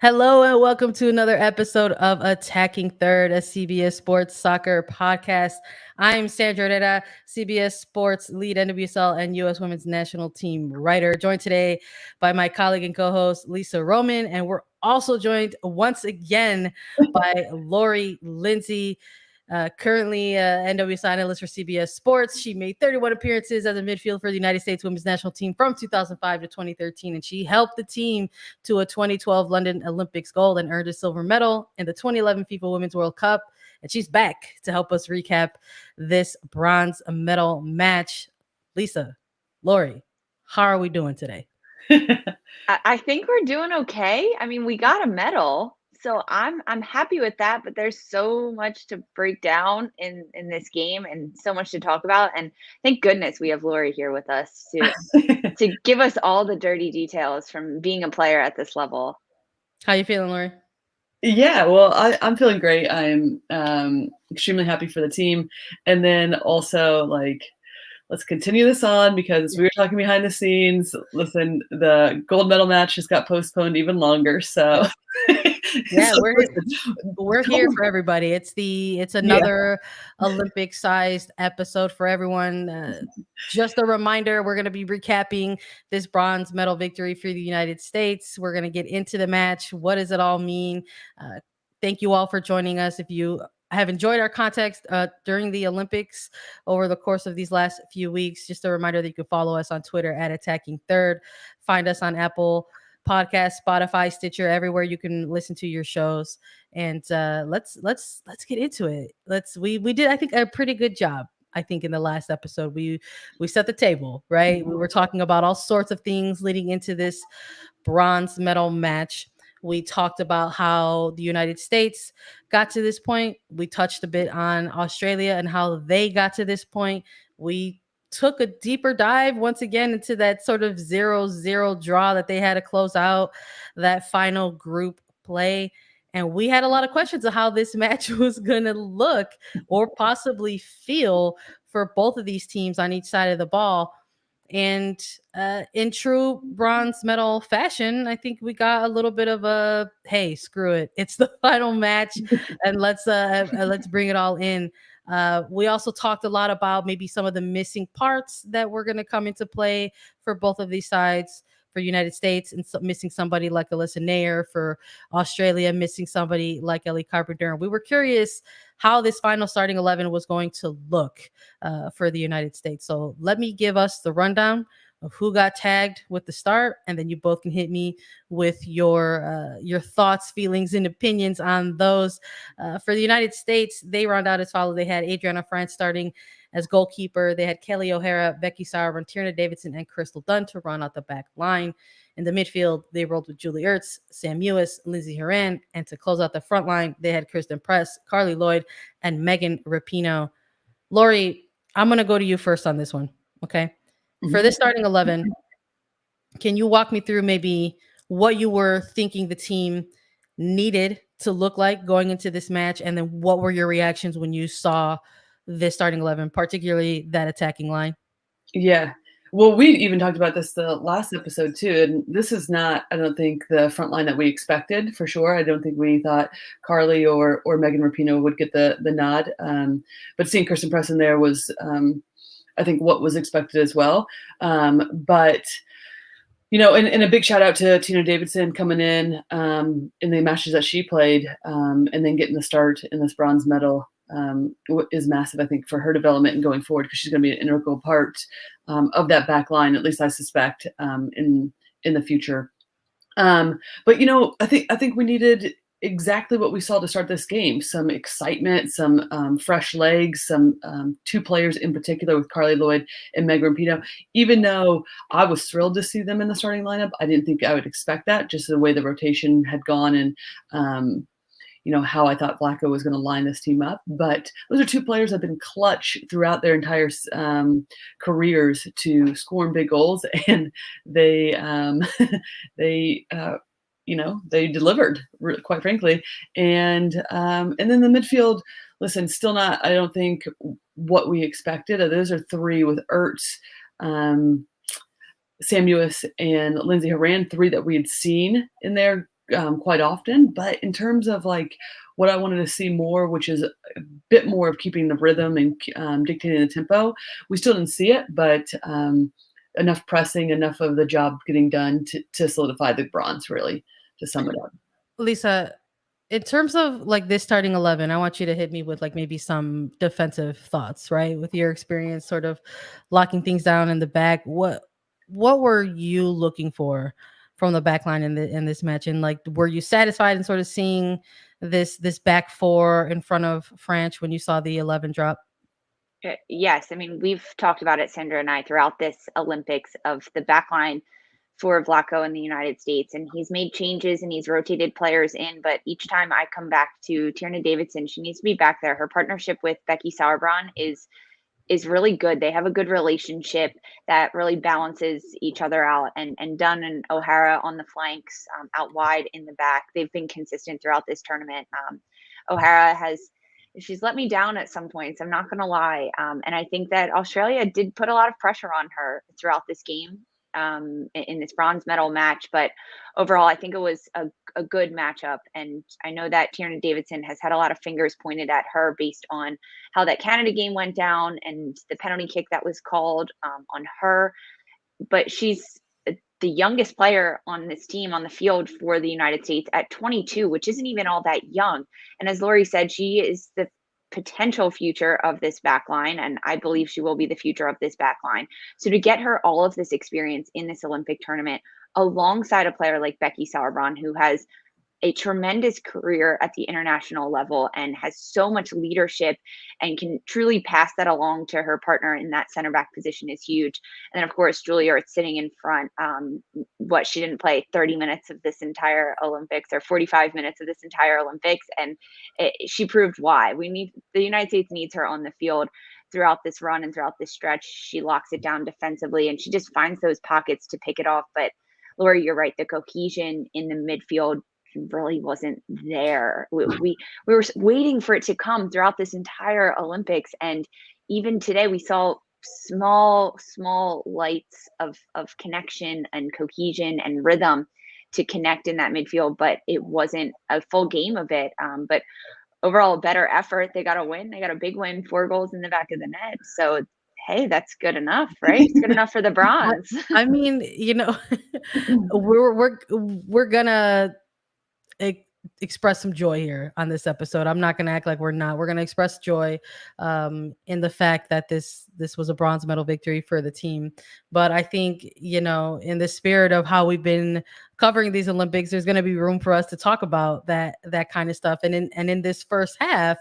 Hello and welcome to another episode of Attacking Third, a CBS Sports soccer podcast. I'm Sandra Herrera, CBS Sports lead NWSL and US Women's National Team writer, joined today by my colleague and co-host Lisa Roman, and we're also joined once again by Lori Lindsey. Currently NWSL analyst for CBS Sports. She made 31 appearances as a midfield for the United States Women's National Team from 2005 to 2013, and she helped the team to a 2012 London Olympics gold and earned a silver medal in the 2011 FIFA Women's World Cup. And she's back to help us recap this bronze medal match. Lisa, Lori, how are we doing today? I think we're doing okay. I mean, we got a medal, so I'm happy with that, but there's so much to break down in this game and so much to talk about. And thank goodness we have Lori here with us to give us all the dirty details from being a player at this level. How you feeling, Lori? Yeah, well, I'm feeling great. I'm extremely happy for the team. And then also, let's continue this on because we were talking behind the scenes. Listen, the gold medal match just got postponed even longer. So, yeah, we're here for everybody. It's another Olympic-sized episode for everyone. Just a reminder, we're going to be recapping this bronze medal victory for the United States. We're going to get into the match. What does it all mean? Thank you all for joining us. If you have enjoyed our context during the Olympics over the course of these last few weeks, just a reminder that you can follow us on Twitter at Attacking Third. Find us on Apple Podcast, Spotify, Stitcher, everywhere you can listen to your shows. And let's get into it. We did, I think, a pretty good job. I think in the last episode we set the table, right? We were talking about all sorts of things leading into this bronze medal match. We talked about how the United States got to this point. We touched a bit on Australia and how they got to this point. We took a deeper dive once again into that sort of 0-0 draw that they had to close out that final group play. And we had a lot of questions of how this match was going to look or possibly feel for both of these teams on each side of the ball. And in true bronze medal fashion, I think we got a little bit of a, hey, screw it, it's the final match, and let's bring it all in. We also talked a lot about maybe some of the missing parts that were going to come into play for both of these sides. For United States, and missing somebody like Alyssa Mayer, for Australia, missing somebody like Ellie Carpenter. And we were curious how this final starting 11 was going to look for the United States. So let me give us the rundown of who got tagged with the start, and then you both can hit me with your thoughts, feelings, and opinions on those. For the United States, they round out as follows. They had Adriana France starting as goalkeeper. They had Kelly O'Hara, Becky Sauerbrunn, Tierna Davidson, and Crystal Dunn to run out the back line. In the midfield, they rolled with Julie Ertz, Sam Muis, Lindsey Herrera, and to close out the front line, they had Kristen Press, Carli Lloyd, and Megan Rapinoe. Lori, I'm going to go to you first on this one, okay? Mm-hmm. For this starting 11, can you walk me through maybe what you were thinking the team needed to look like going into this match, and then what were your reactions when you saw this starting 11, particularly that attacking line? Yeah. Well, we even talked about this the last episode too, and this is not, I don't think, the front line that we expected for sure. I don't think we thought Carli or Megan Rapinoe would get the nod, but seeing Kristen Press in there was, I think, what was expected as well. But you know, and a big shout out to Tierna Davidson coming in the matches that she played, and then getting the start in this bronze medal. Is massive, I think, for her development and going forward, because she's going to be an integral part of that back line, at least I suspect, in the future. But you know, I think we needed exactly what we saw to start this game: some excitement, some fresh legs, some two players in particular with Carli Lloyd and Megan Rapinoe. Even though I was thrilled to see them in the starting lineup, I didn't think I would expect that, just the way the rotation had gone and you know, how I thought Flacco was going to line this team up. But those are two players that have been clutch throughout their entire careers to scoring big goals, and they you know, they delivered, quite frankly. And then the midfield, listen, still not, I don't think, what we expected. Those are three with Ertz, Sam Muis, and Lindsey Herrera, three that we had seen in there quite often. But in terms of like what I wanted to see more, which is a bit more of keeping the rhythm and dictating the tempo, we still didn't see it, but enough pressing, enough of the job getting done to solidify the bronze, really, to sum it up. Lisa, in terms of like this starting 11, I want you to hit me with like maybe some defensive thoughts, right? With your experience sort of locking things down in the back, what were you looking for from the back line in this match? And like, were you satisfied in sort of seeing this back four in front of French when you saw the 11 drop? Yes, I mean, we've talked about it, Sandra and I, throughout this Olympics of the back line for Vlaco in the United States. And he's made changes and he's rotated players in. But each time I come back to Tierna Davidson, she needs to be back there. Her partnership with Becky Sauerbrunn is really good. They have a good relationship that really balances each other out. And Dunn and O'Hara on the flanks, out wide in the back, they've been consistent throughout this tournament. O'Hara she's let me down at some points, I'm not going to lie. And I think that Australia did put a lot of pressure on her throughout this game, in this bronze medal match. But overall, I think it was a good matchup. And I know that Tierna Davidson has had a lot of fingers pointed at her based on how that Canada game went down and the penalty kick that was called on her. But she's the youngest player on this team on the field for the United States at 22, which isn't even all that young. And as Lori said, she is the potential future of this back line, and I believe she will be the future of this back line. So to get her all of this experience in this Olympic tournament alongside a player like Becky Sauerbrunn, who has a tremendous career at the international level and has so much leadership and can truly pass that along to her partner in that center back position is huge. And then, of course, Julia Ertz sitting in front. She didn't play 30 minutes of this entire Olympics or 45 minutes of this entire Olympics. And she proved why. The United States needs her on the field throughout this run and throughout this stretch. She locks it down defensively and she just finds those pockets to pick it off. But Lori, you're right. The cohesion in the midfield really wasn't there. We were waiting for it to come throughout this entire Olympics, and even today we saw small lights of connection and cohesion and rhythm to connect in that midfield, but it wasn't a full game of it. But overall, a better effort. They got a win. They got a big win, 4 goals in the back of the net. So hey, that's good enough, right? It's good enough for the bronze. I mean, we're gonna express some joy here on this episode. I'm not going to act like we're not. We're going to express joy in the fact that this was a bronze medal victory for the team. But I think, in the spirit of how we've been covering these Olympics, there's going to be room for us to talk about that kind of stuff. And in this first half,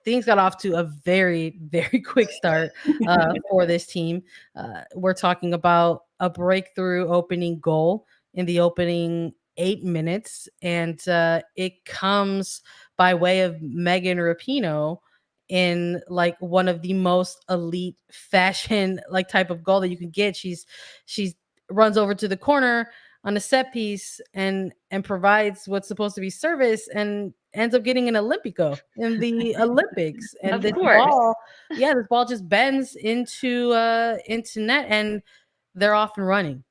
things got off to a very, very quick start for this team. We're talking about a breakthrough opening goal in the opening 8 minutes, and it comes by way of Megan Rapinoe in like one of the most elite fashion like type of goal that you can get. She's runs over to the corner on a set piece and provides what's supposed to be service and ends up getting an Olympico in the Olympics. And this ball just bends into net, and they're off and running.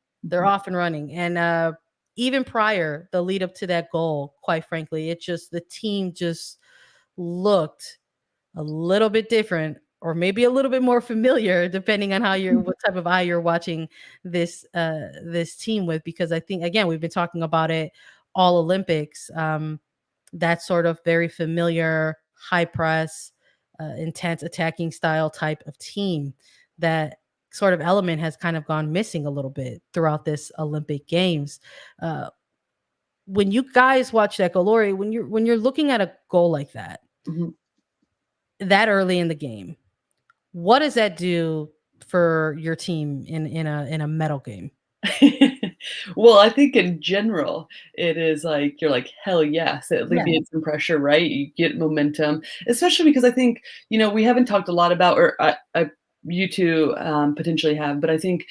And even prior, the lead up to that goal, quite frankly, the team just looked a little bit different, or maybe a little bit more familiar, depending on what type of eye you're watching this team with. Because I think, again, we've been talking about it all Olympics, that sort of very familiar, high press, intense attacking style type of team. That sort of element has kind of gone missing a little bit throughout this Olympic Games. When you guys watch that goal, Lori, when you're looking at a goal like that, that early in the game, what does that do for your team in a medal game? Well, I think in general, it is like, you're like, hell yes, it alleviates some pressure, right? You get momentum, especially because I think, we haven't talked a lot about, or you two potentially have, but I think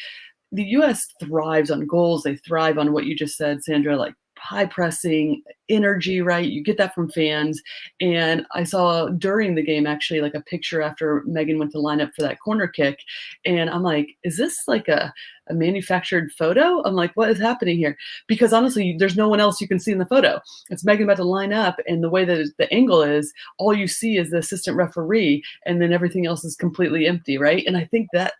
the U.S. thrives on goals. They thrive on what you just said, Sandra, like high pressing, energy, right? You get that from fans. And I saw during the game, actually, like a picture after Megan went to line up for that corner kick. And I'm like, is this like a manufactured photo? I'm like, what is happening here? Because honestly, there's no one else you can see in the photo. It's Megan about to line up, and the way that the angle is, all you see is the assistant referee, and then everything else is completely empty, right? And I think that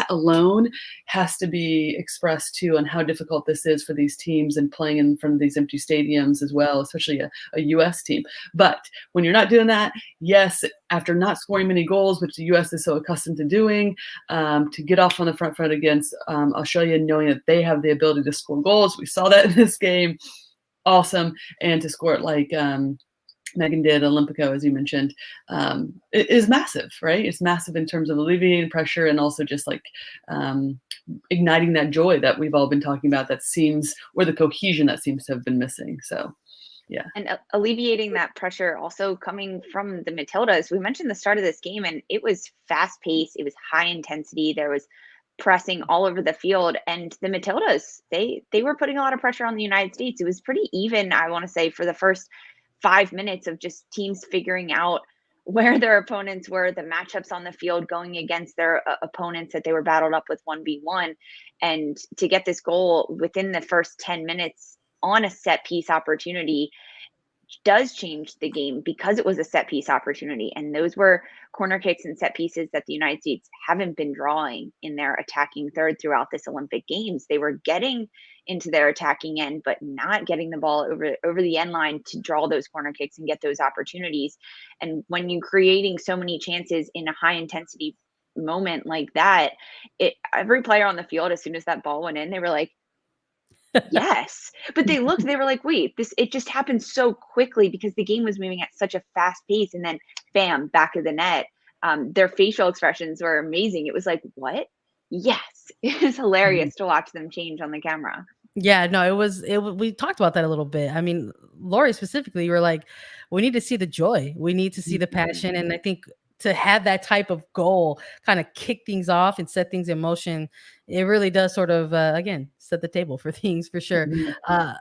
alone has to be expressed too on how difficult this is for these teams and playing in front of these empty stadiums as well, especially a US team. But when you're not doing that, yes, after not scoring many goals, which the US is so accustomed to doing, to get off on the front foot against Australia, knowing that they have the ability to score goals. We saw that in this game. Awesome. And to score it like Megan did, Olympico, as you mentioned, it is massive, right? It's massive in terms of alleviating pressure and also just like igniting that joy that we've all been talking about that seems, or the cohesion that seems to have been missing. So, yeah. And alleviating that pressure also coming from the Matildas. We mentioned the start of this game, and it was fast paced. It was high intensity. There was pressing all over the field, and the Matildas, they were putting a lot of pressure on the United States. It was pretty even, I want to say, for the first 5 minutes of just teams figuring out where their opponents were, the matchups on the field going against their opponents that they were battled up with 1v1. And to get this goal within the first 10 minutes on a set piece opportunity does change the game because it was a set piece opportunity. And those were corner kicks and set pieces that the United States haven't been drawing in their attacking third throughout this Olympic Games. They were getting into their attacking end, but not getting the ball over the end line to draw those corner kicks and get those opportunities. And when you're creating so many chances in a high intensity moment like that, every player on the field, as soon as that ball went in, they were like, yes. But they looked, they were like, wait, it just happened so quickly because the game was moving at such a fast pace. And then bam, back of the net. Their facial expressions were amazing. It was like, what? Yes. It was hilarious to watch them change on the camera. Yeah, no, we talked about that a little bit. I mean, Lori specifically, you were like, we need to see the joy. We need to see the passion. And I think to have that type of goal kind of kick things off and set things in motion, it really does sort of, again, set the table for things for sure.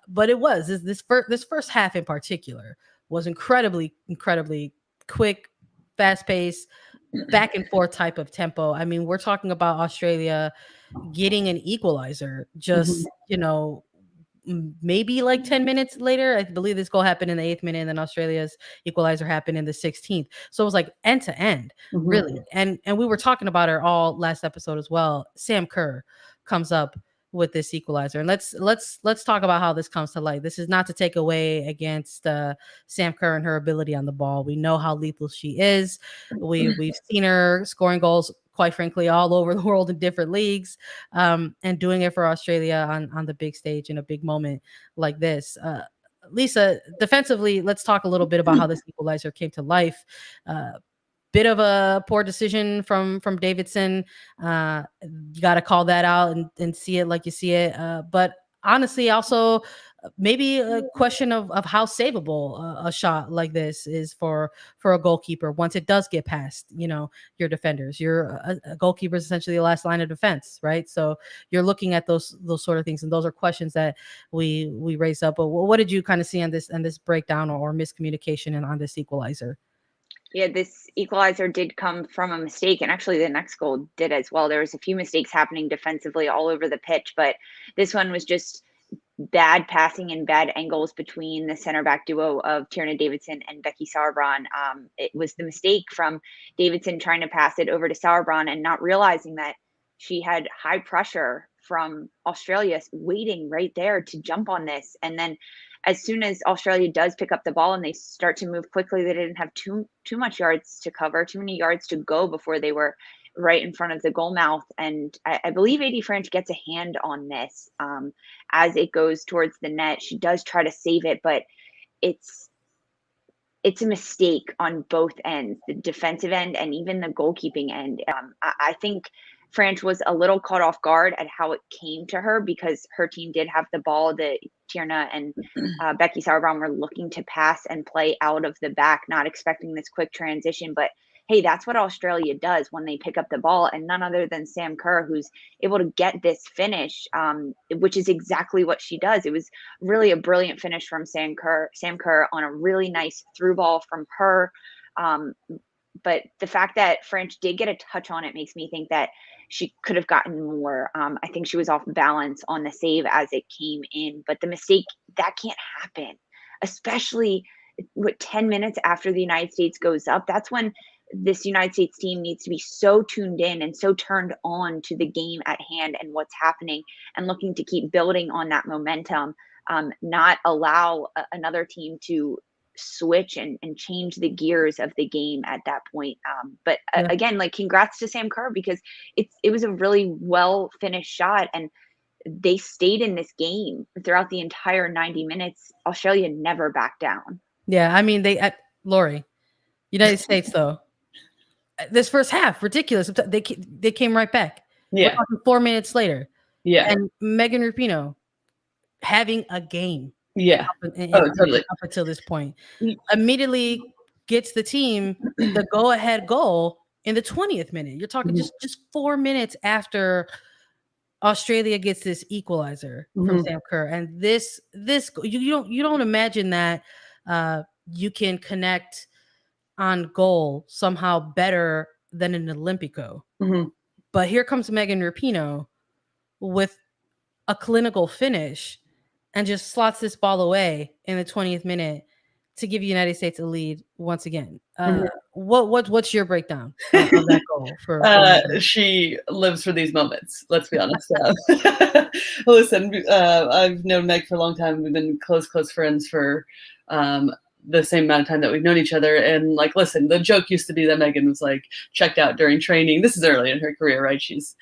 But it was this first half in particular was incredibly quick, fast paced, back and forth type of tempo. I mean, we're talking about Australia getting an equalizer just, maybe like 10 minutes later. I believe this goal happened in the 8th minute, and then Australia's equalizer happened in the 16th. So it was like end to end, really. And we were talking about her all last episode as well. Sam Kerr comes up with this equalizer, and let's talk about how this comes to light. This is not to take away against Sam Kerr and her ability on the ball. We know how lethal she is. We've seen her scoring goals, quite frankly, all over the world in different leagues, and doing it for Australia on the big stage in a big moment like this. Lisa, defensively, let's talk a little bit about how this equalizer came to life. Bit of a poor decision from Davidson. You got to call that out and see it like you see it. But honestly, also maybe a question of how savable a shot like this is for a goalkeeper once it does get past your defenders. A goalkeeper is essentially the last line of defense, right? So you're looking at those sort of things, and those are questions that we raise up. But what did you kind of see on this breakdown or miscommunication on this equalizer? Yeah, this equalizer did come from a mistake, and actually the next goal did as well. There was a few mistakes happening defensively all over the pitch, but this one was just bad passing and bad angles between the center back duo of Tierna Davidson and Becky Sauerbrunn. It was the mistake from Davidson trying to pass it over to Sauerbrunn and not realizing that she had high pressure from Australia waiting right there to jump on this. And then as soon as Australia does pick up the ball and they start to move quickly, they didn't have too much yards to cover, too many yards to go before they were right in front of the goal mouth. And I believe AD French gets a hand on this as it goes towards the net. She does try to save it, but it's a mistake on both ends, the defensive end and even the goalkeeping end. I think French was a little caught off guard at how it came to her because her team did have the ball. The Tierna and Becky Sauerbrunn were looking to pass and play out of the back, not expecting this quick transition. But hey, that's what Australia does when they pick up the ball, and none other than Sam Kerr, who's able to get this finish, which is exactly what she does. It was really a brilliant finish from Sam Kerr on a really nice through ball from her. But the fact that French did get a touch on it makes me think that she could have gotten more. I think she was off balance on the save as it came in, but the mistake, that can't happen, especially with 10 minutes after the United States goes up. That's when this United States team needs to be so tuned in and so turned on to the game at hand and what's happening, and looking to keep building on that momentum, not allow another team to switch and change the gears of the game at that point. But again, like, congrats to Sam Kerr, because it was a really well finished shot, and they stayed in this game throughout the entire 90 minutes. Australia never backed down. Yeah, I mean, Lori, United States though, this first half, ridiculous. They came right back. Yeah, we're talking 4 minutes later. Yeah, and Megan Rapinoe having a game. Yeah. Totally. Up until this point, immediately gets the team the go-ahead goal in the 20th minute. You're talking just 4 minutes after Australia gets this equalizer from Sam Kerr, and this you don't imagine that you can connect on goal somehow better than an Olympico. But here comes Megan Rapinoe with a clinical finish and just slots this ball away in the 20th minute to give the United States a lead once again. What's your breakdown of that goal? She lives for these moments. Let's be honest. Listen, I've known Meg for a long time. We've been close friends for the same amount of time that we've known each other. And like, listen, the joke used to be that Megan was like checked out during training. This is early in her career, right? She's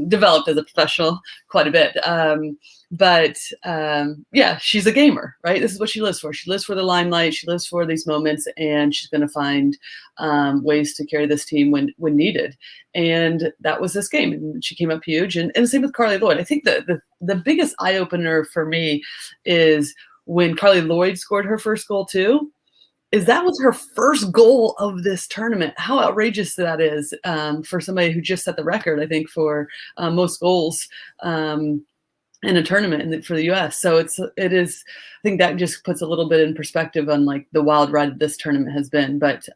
developed as a professional quite a bit. Yeah, she's a gamer, right? This is what she lives for. She lives for the limelight. She lives for these moments, and she's going to find ways to carry this team when needed. And that was this game. And she came up huge. And the same with Carli Lloyd. I think the biggest eye opener for me is when Carli Lloyd scored her first goal too, that was her first goal of this tournament. How outrageous that is for somebody who just set the record, I think, for most goals in a tournament for the U.S. So it is. I think that just puts a little bit in perspective on like the wild ride that this tournament has been. But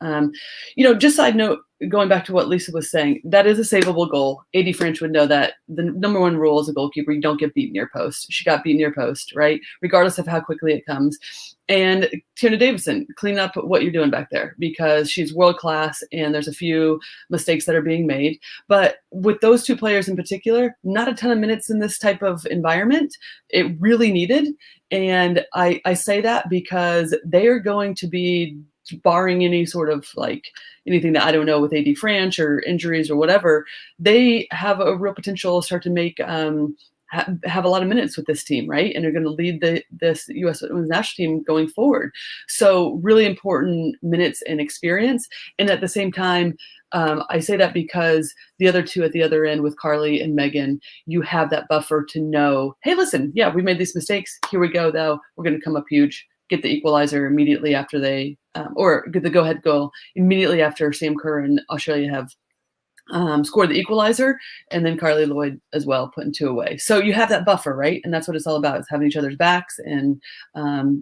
just side note, going back to what Lisa was saying, that is a savable goal. AD French would know that the number one rule as a goalkeeper, you don't get beat near post. She got beat near post, right? Regardless of how quickly it comes. And Tierney Davidson, clean up what you're doing back there, because she's world class and there's a few mistakes that are being made. But with those two players in particular, not a ton of minutes in this type of environment. It really needed. And I say that because they are going to be, barring any sort of like anything that I don't know with AD French or injuries or whatever, they have a real potential to start to make have a lot of minutes with this team, right? And they're going to lead this U.S. Women's national team going forward. So really important minutes and experience. And at the same time, I say that because the other two at the other end with Carli and Megan, you have that buffer to know, hey, listen, yeah, we made these mistakes. Here we go, though. We're going to come up huge, get the equalizer immediately after they, or get the go-ahead goal immediately after Sam Kerr and Australia have scored the equalizer, and then Carli Lloyd as well, putting two away. So you have that buffer, right? And that's what it's all about, is having each other's backs and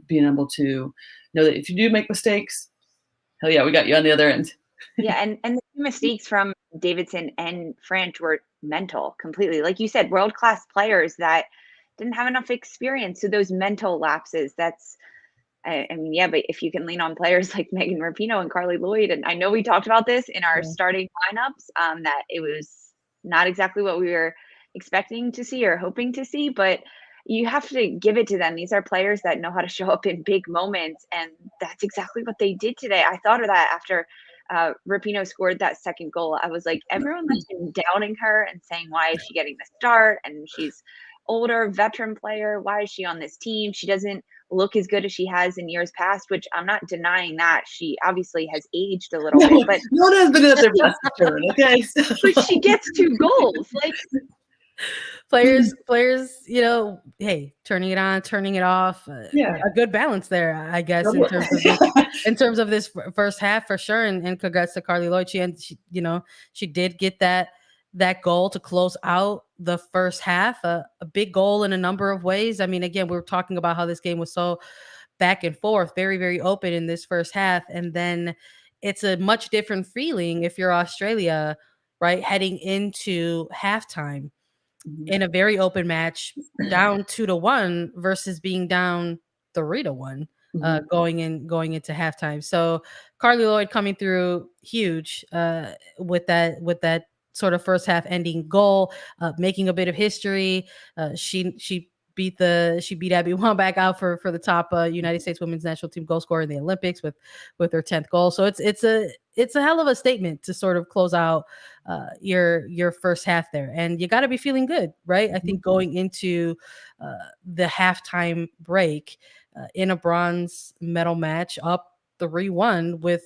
being able to know that if you do make mistakes, hell yeah, we got you on the other end. Yeah, and the mistakes from Davidson and French were mental completely. Like you said, world-class players that didn't have enough experience. So those mental lapses, that's, I mean, yeah, but if you can lean on players like Megan Rapinoe and Carli Lloyd, and I know we talked about this in our starting lineups, that it was not exactly what we were expecting to see or hoping to see, but you have to give it to them. These are players that know how to show up in big moments, and that's exactly what they did today. I thought of that after Rapinoe scored that second goal. I was like, everyone has been doubting her and saying, why is she getting the start? And she's older, veteran player. Why is she on this team? She doesn't look as good as she has in years past, which I'm not denying that. She obviously has aged a little bit, but no one has been at their best turn, okay? But she gets 2 goals. Like, players, hey, turning it on, turning it off, Yeah. a good balance there, I guess, in terms of this first half for sure. And congrats to Carli Lloyd. She did get that goal to close out the first half, a big goal in a number of ways. I mean, again, we were talking about how this game was so back and forth, very, very open in this first half. And then it's a much different feeling if you're Australia, right? Heading into halftime in a very open match, down 2-1 versus being down 3-1 going into halftime. So Carli Lloyd coming through huge with that sort of first half ending goal, making a bit of history. She beat Abby Wambach out for the top United States women's national team goal scorer in the Olympics with her 10th goal. So it's a hell of a statement to sort of close out your first half there, and you got to be feeling good, right? I think going into the halftime break in a bronze medal match, up 3-1 with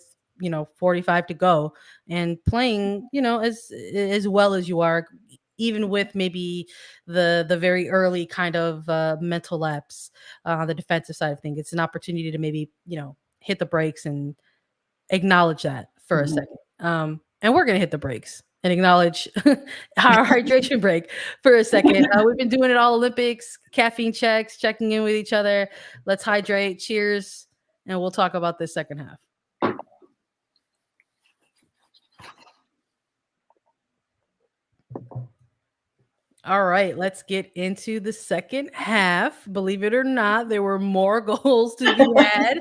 45 to go, and playing as well as you are, even with maybe the very early kind of mental lapse on the defensive side of things. It's an opportunity to maybe hit the brakes and acknowledge that for a second. And we're gonna hit the brakes and acknowledge our hydration break for a second. We've been doing it all Olympics, caffeine checks, checking in with each other. Let's hydrate. Cheers, and we'll talk about this second half. All right, let's get into the second half. Believe it or not, there were more goals to be had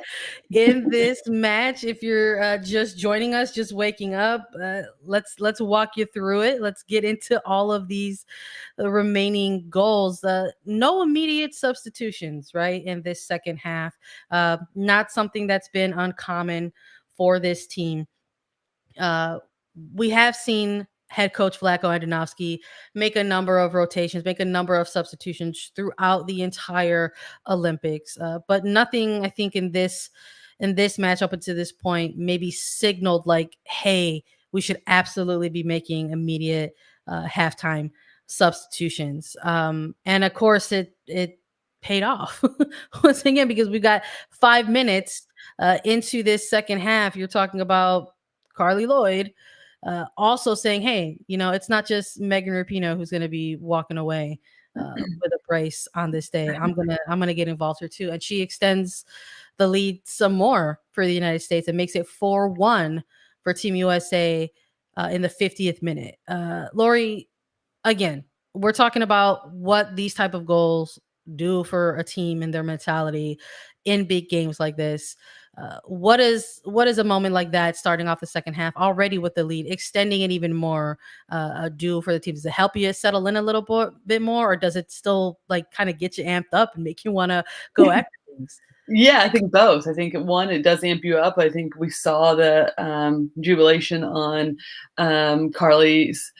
in this match. If you're just joining us, just waking up, let's walk you through it. Let's get into all of these remaining goals. No immediate substitutions, right, in this second half. Not something that's been uncommon for this team. We have seen head coach Vlatko Andonovski make a number of rotations, make a number of substitutions throughout the entire Olympics, but nothing, I think, in this match up until this point maybe signaled like, hey, we should absolutely be making immediate halftime substitutions. And of course, it paid off once again, because we got 5 minutes into this second half. You're talking about Carli Lloyd also saying, hey, it's not just Megan Rapinoe who's going to be walking away with a brace on this day. I'm gonna get involved here too. And she extends the lead some more for the United States and makes it 4-1 for Team USA in the 50th minute. Lori, again, we're talking about what these type of goals do for a team and their mentality in big games like this. What is a moment like that, starting off the second half already with the lead, extending it even more, do for the team? Does it help you settle in a little bit more, or does it still like kind of get you amped up and make you want to go after things? Yeah, I think both. I think one, it does amp you up. I think we saw the jubilation on Carli's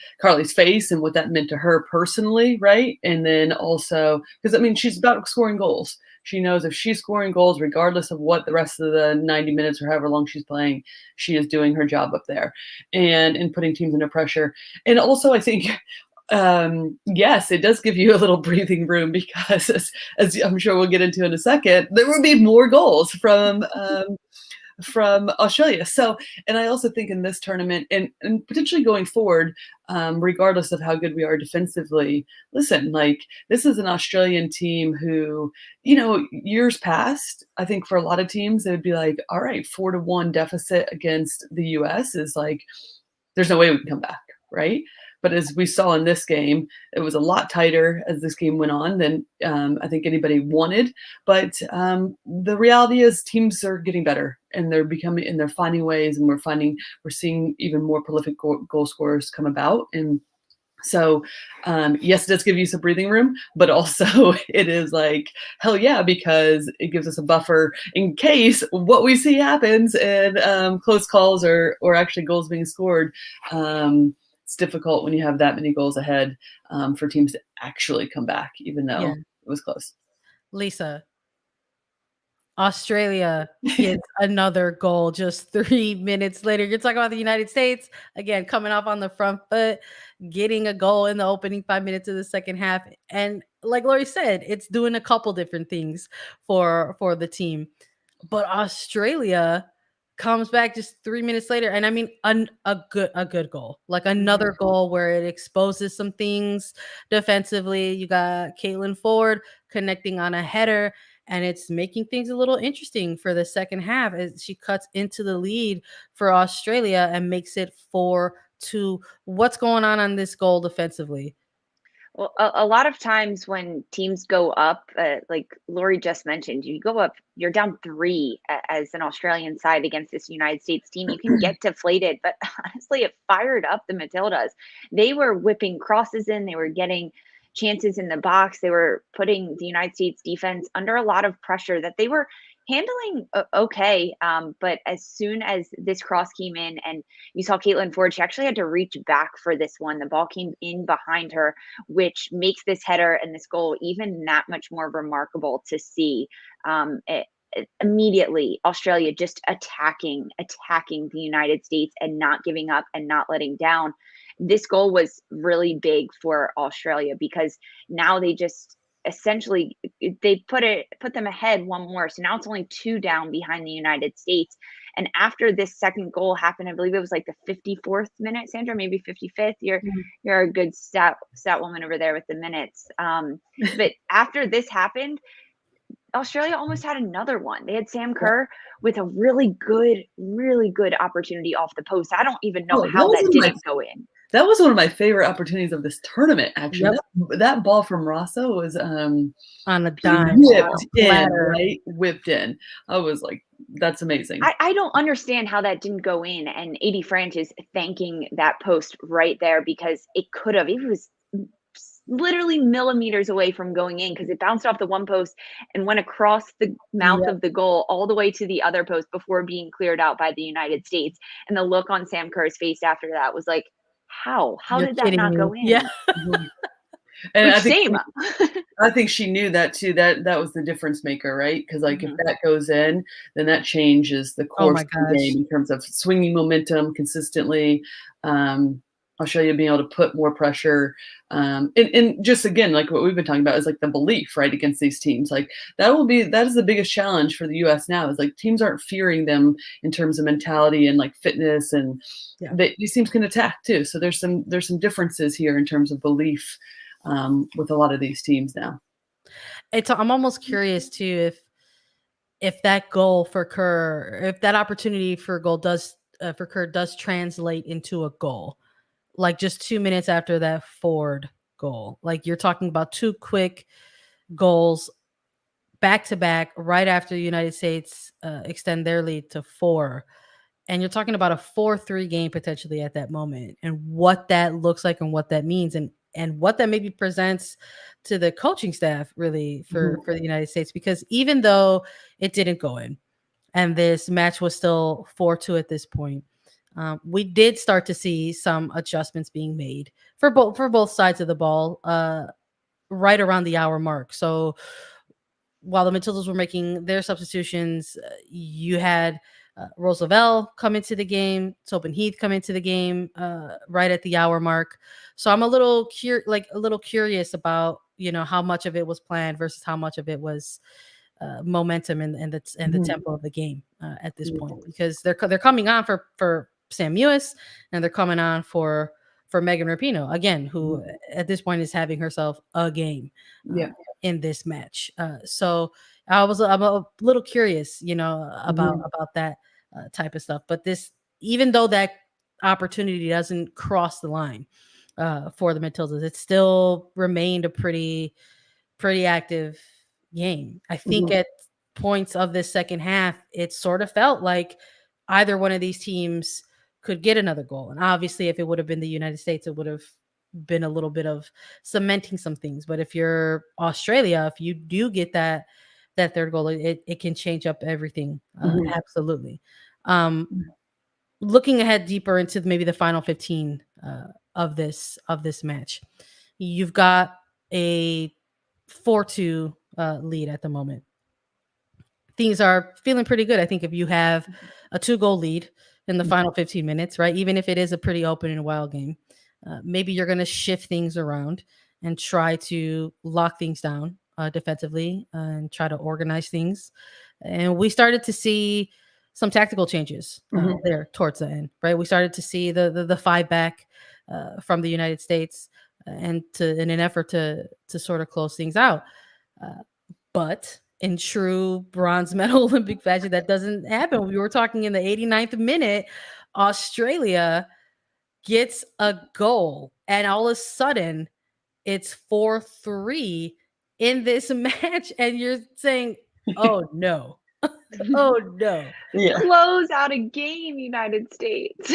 face and what that meant to her personally, right? And then also, because I mean, she's about scoring goals. She knows if she's scoring goals, regardless of what the rest of the 90 minutes or however long she's playing, she is doing her job up there and putting teams under pressure. And also, I think, yes, it does give you a little breathing room, because as I'm sure we'll get into in a second, there will be more goals from Australia. So, and I also think in this tournament and potentially going forward, regardless of how good we are defensively, listen, like, this is an Australian team who, years past, I think for a lot of teams, they would be like, all right, 4-1 deficit against the US is like, there's no way we can come back, right? But as we saw in this game, it was a lot tighter as this game went on than I think anybody wanted. But the reality is teams are getting better, and they're finding ways, and we're seeing even more prolific goal scorers come about. And so, yes, it does give you some breathing room, but also it is like, hell yeah, because it gives us a buffer in case what we see happens and close calls or actually goals being scored. It's difficult when you have that many goals ahead for teams to actually come back, even though it was close. Lisa, Australia gets another goal just 3 minutes later. You're talking about the United States, again, coming off on the front foot, getting a goal in the opening 5 minutes of the second half. And like Lori said, it's doing a couple different things for the team. But Australia comes back just 3 minutes later, and I mean a good goal, like another goal where it exposes some things defensively. You got Caitlin Ford connecting on a header, and it's making things a little interesting for the second half as she cuts into the lead for Australia and makes it 4-2. What's going on this goal defensively? Well, a lot of times when teams go up, like Lori just mentioned, you go up, you're down 3 as an Australian side against this United States team. You can get deflated, but honestly, it fired up the Matildas. They were whipping crosses in, they were getting chances in the box. They were putting the United States defense under a lot of pressure that they were handling okay. But as soon as this cross came in and you saw Caitlin Ford, she actually had to reach back for this one. The ball came in behind her, which makes this header and this goal even that much more remarkable to see. Immediately, Australia just attacking the United States and not giving up and not letting down. This goal was really big for Australia because now they just essentially they put them ahead one more. So now it's only 2 down behind the United States. And after this second goal happened, I believe it was like the 54th minute, Sandra, maybe 55th. You're a good stat woman over there with the minutes. But after this happened, Australia almost had another one. They had Sam Kerr with a really good opportunity off the post. I don't even know how that didn't go in. That was one of my favorite opportunities of this tournament, actually. Yep. That ball from Rosso was on a dime, whipped in. I was like, that's amazing. I don't understand how that didn't go in. And Adie Franch is thanking that post right there because it could have. It was literally millimeters away from going in because it bounced off the one post and went across the mouth of the goal all the way to the other post before being cleared out by the United States. And the look on Sam Kerr's face after that was like, how did that not go in? Yeah. And I think she knew that too. That was the difference maker, right? Because like if that goes in, then that changes the course of the game in terms of swinging momentum consistently. Australia being able to put more pressure, and just again, like what we've been talking about is like the belief, right, against these teams. Like that is the biggest challenge for the U.S. now is like teams aren't fearing them in terms of mentality and like fitness, and these teams can attack too. So there's some differences here in terms of belief with a lot of these teams now. I'm almost curious too if that goal for Kerr, if that opportunity for goal for Kerr does translate into a goal. Like just 2 minutes after that Ford goal. Like you're talking about 2 quick goals back to back right after the United States extend their lead to 4. And you're talking about a 4-3 game potentially at that moment and what that looks like and what that means and what that maybe presents to the coaching staff really for the United States. Because even though it didn't go in and this match was still 4-2 at this point, we did start to see some adjustments being made for both sides of the ball right around the hour mark. So while the Matildas were making their substitutions, you had Rose Lavelle come into the game, Tobin Heath come into the game right at the hour mark. So I'm a little curious about how much of it was planned versus how much of it was momentum and the tempo of the game at this point, because they're coming on for Sam Muis and they're coming on for Megan Rapinoe again, who at this point is having herself a game in this match. So I'm a little curious, about that type of stuff. But even though that opportunity doesn't cross the line for the Matildas, it still remained a pretty active game. I think at points of this second half, it sort of felt like either one of these teams could get another goal. And obviously, if it would have been the United States, it would have been a little bit of cementing some things. But if you're Australia, if you do get that third goal, it can change up everything. Absolutely. Looking ahead deeper into maybe the final 15 of this match, you've got a 4-2 lead at the moment. Things are feeling pretty good. I think if you have a 2-goal lead in the final 15 minutes, right? Even if it is a pretty open and wild game, maybe you're going to shift things around and try to lock things down defensively and try to organize things. And we started to see some tactical changes there towards the end, right? We started to see the five back from the United States and in an effort to sort of close things out. But in true bronze medal Olympic fashion, that doesn't happen. We were talking in the 89th minute, Australia gets a goal, and all of a sudden it's 4-3 in this match, and you're saying, oh no. Oh no. Yeah. Close out a game, United States.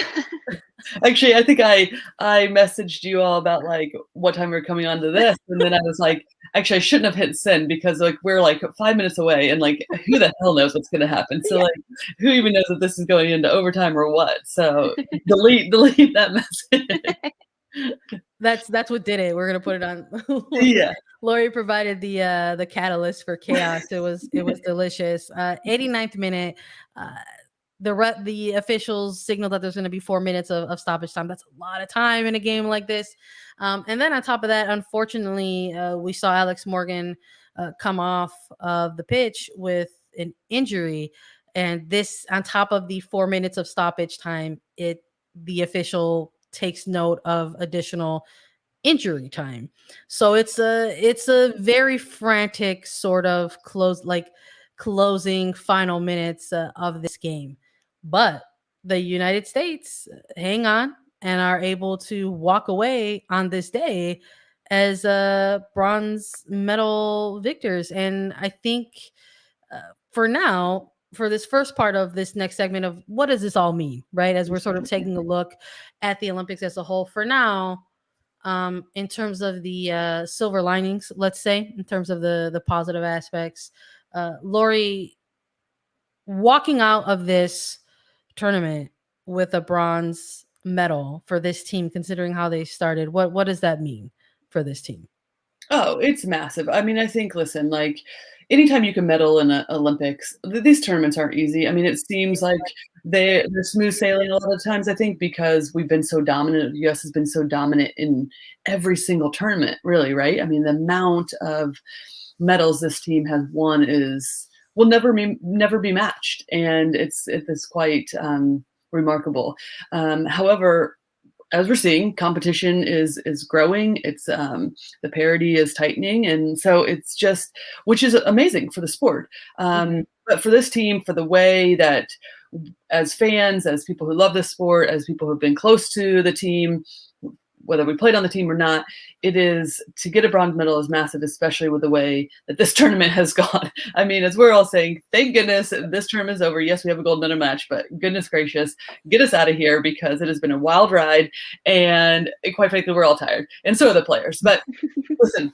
Actually, I think I messaged you all about like what time we're coming on to this, and then I was like, actually, I shouldn't have hit send because like we're like 5 minutes away, and like who the hell knows what's going to happen? So like, who even knows if this is going into overtime or what? So delete that message. That's what did it. We're gonna put it on. Yeah. Lori provided the catalyst for chaos. It was delicious. 89th minute. The officials signaled that there's going to be 4 minutes of stoppage time. That's a lot of time in a game like this. And then on top of that, unfortunately, we saw Alex Morgan come off of the pitch with an injury. And this, on top of the 4 minutes of stoppage time, the official takes note of additional injury time. So it's a very frantic sort of closing final minutes of this game. But the United States hang on and are able to walk away on this day as bronze medal victors. And I think for now, for this first part of this next segment of what does this all mean, right? As we're sort of taking a look at the Olympics as a whole, for now, in terms of the silver linings, let's say, in terms of the positive aspects, Lori, walking out of this tournament with a bronze medal for this team, considering how they started, what does that mean for this team? Oh, it's massive. I mean, I think, listen, like anytime you can medal in the Olympics, these tournaments aren't easy. I mean, it seems like they're smooth sailing a lot of times, I think, because we've been so dominant. The U.S. has been so dominant in every single tournament, really, right? I mean, the amount of medals this team has won will never be matched, and it's quite remarkable. However, as we're seeing, competition is growing. It's the parity is tightening, and so it's just, which is amazing for the sport. But for this team, for the way that, as fans, as people who love this sport, as people who've been close to the team, whether we played on the team or not, it is, to get a bronze medal is massive, especially with the way that this tournament has gone. I mean, as we're all saying, thank goodness this tournament is over. Yes, we have a gold medal match, but goodness gracious, get us out of here, because it has been a wild ride, and quite frankly, we're all tired, and so are the players. But listen,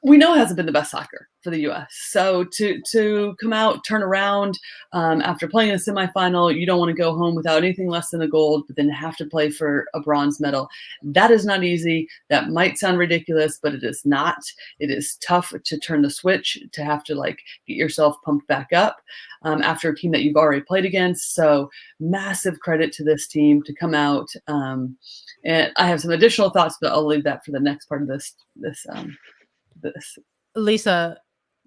we know it hasn't been the best soccer for the U.S. So to come out, turn around after playing in the semifinal, you don't want to go home without anything less than a gold, but then have to play for a bronze medal. That is not easy. That might sound ridiculous, but it is not. It is tough to turn the switch, to have to like get yourself pumped back up after a team that you've already played against. So massive credit to this team to come out. And I have some additional thoughts, but I'll leave that for the next part of this Lisa,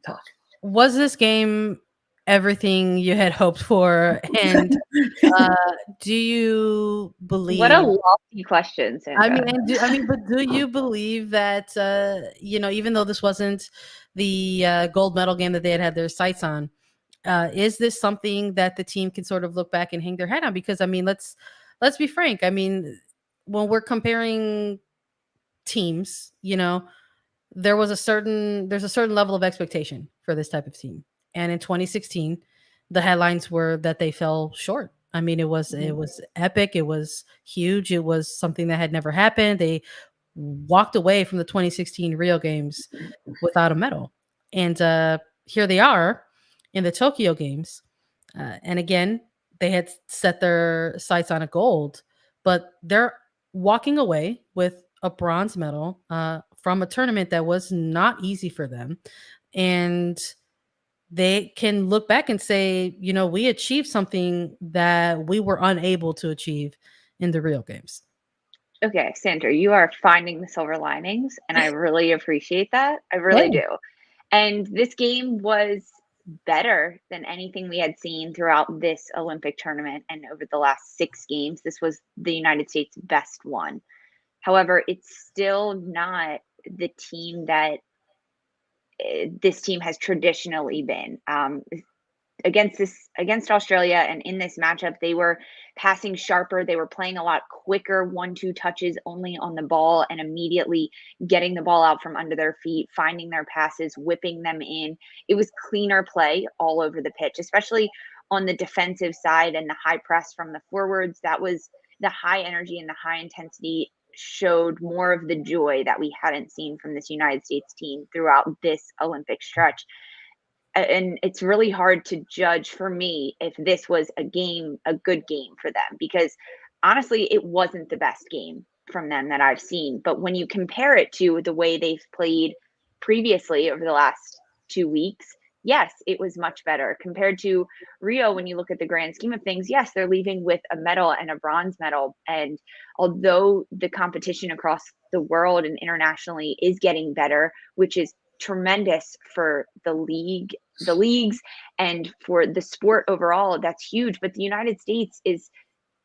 talk. Was this game everything you had hoped for? And do you believe? What a lofty question, Sandra. But do you believe that even though this wasn't the gold medal game that they had their sights on, is this something that the team can sort of look back and hang their head on? Because I mean, let's be frank. I mean, when we're comparing teams, there's a certain level of expectation for this type of team. And in 2016, the headlines were that they fell short. I mean, it was epic. It was huge. It was something that had never happened. They walked away from the 2016 Rio Games without a medal. And here they are in the Tokyo Games. And again, they had set their sights on a gold, but they're walking away with a bronze medal from a tournament that was not easy for them. And they can look back and say, we achieved something that we were unable to achieve in the Rio Games. Okay, Sandra, you are finding the silver linings, and I really appreciate that. I Yeah. really do. And this game was better than anything we had seen throughout this Olympic tournament and over the last 6 games. This was the United States' best one. However, it's still not the team that this team has traditionally been. Against Australia and in this matchup, they were passing sharper. They were playing a lot quicker, 1-2 touches only on the ball and immediately getting the ball out from under their feet, finding their passes, whipping them in. It was cleaner play all over the pitch, especially on the defensive side and the high press from the forwards. That was the high energy and the high intensity showed more of the joy that we hadn't seen from this United States team throughout this Olympic stretch. And it's really hard to judge for me if this was a good game for them, because honestly, it wasn't the best game from them that I've seen. But when you compare it to the way they've played previously over the last 2 weeks, yes, it was much better compared to Rio. When you look at the grand scheme of things, yes, they're leaving with a medal and a bronze medal. And although the competition across the world and internationally is getting better, which is tremendous for the leagues and for the sport overall, that's huge. But the United States is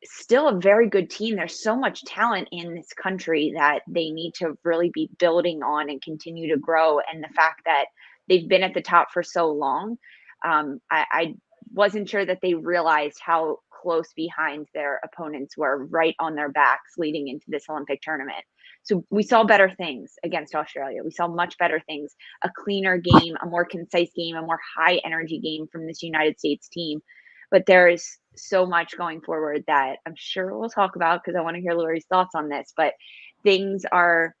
still a very good team. There's so much talent in this country that they need to really be building on and continue to grow. And the fact that they've been at the top for so long, I wasn't sure that they realized how close behind their opponents were, right on their backs leading into this Olympic tournament. So we saw better things against Australia. We saw much better things, a cleaner game, a more concise game, a more high energy game from this United States team. But there is so much going forward that I'm sure we'll talk about, because I want to hear Lori's thoughts on this. But things are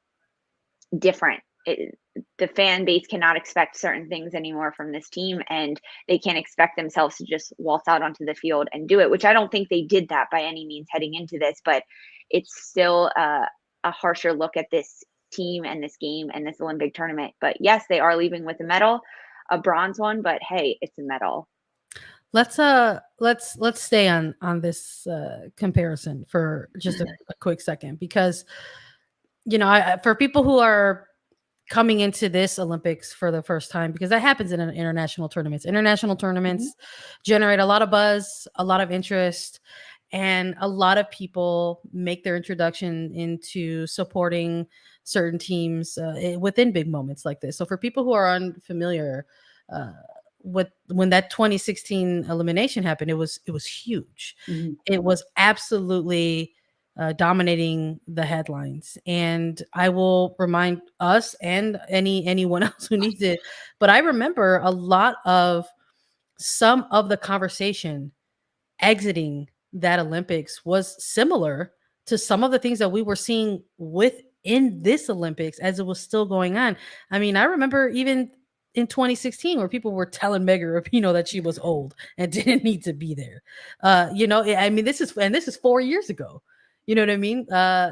different. The fan base cannot expect certain things anymore from this team, and they can't expect themselves to just waltz out onto the field and do it, which I don't think they did that by any means heading into this. But it's still a harsher look at this team and this game and this Olympic tournament. But yes, they are leaving with a medal, a bronze one, but hey, it's a medal. Let's stay on this comparison for just a quick second, because for people who are coming into this Olympics for the first time, because that happens in international tournaments. International tournaments generate a lot of buzz, a lot of interest, and a lot of people make their introduction into supporting certain teams within big moments like this. So for people who are unfamiliar, when that 2016 elimination happened, it was huge. Mm-hmm. It was absolutely dominating the headlines. And I will remind us and anyone else who needs it, but I remember a lot of some of the conversation exiting that Olympics was similar to some of the things that we were seeing within this Olympics as it was still going on. I mean, I remember even in 2016 where people were telling Megan Rapinoe that she was old and didn't need to be there. I mean, this is 4 years ago. You know what I mean?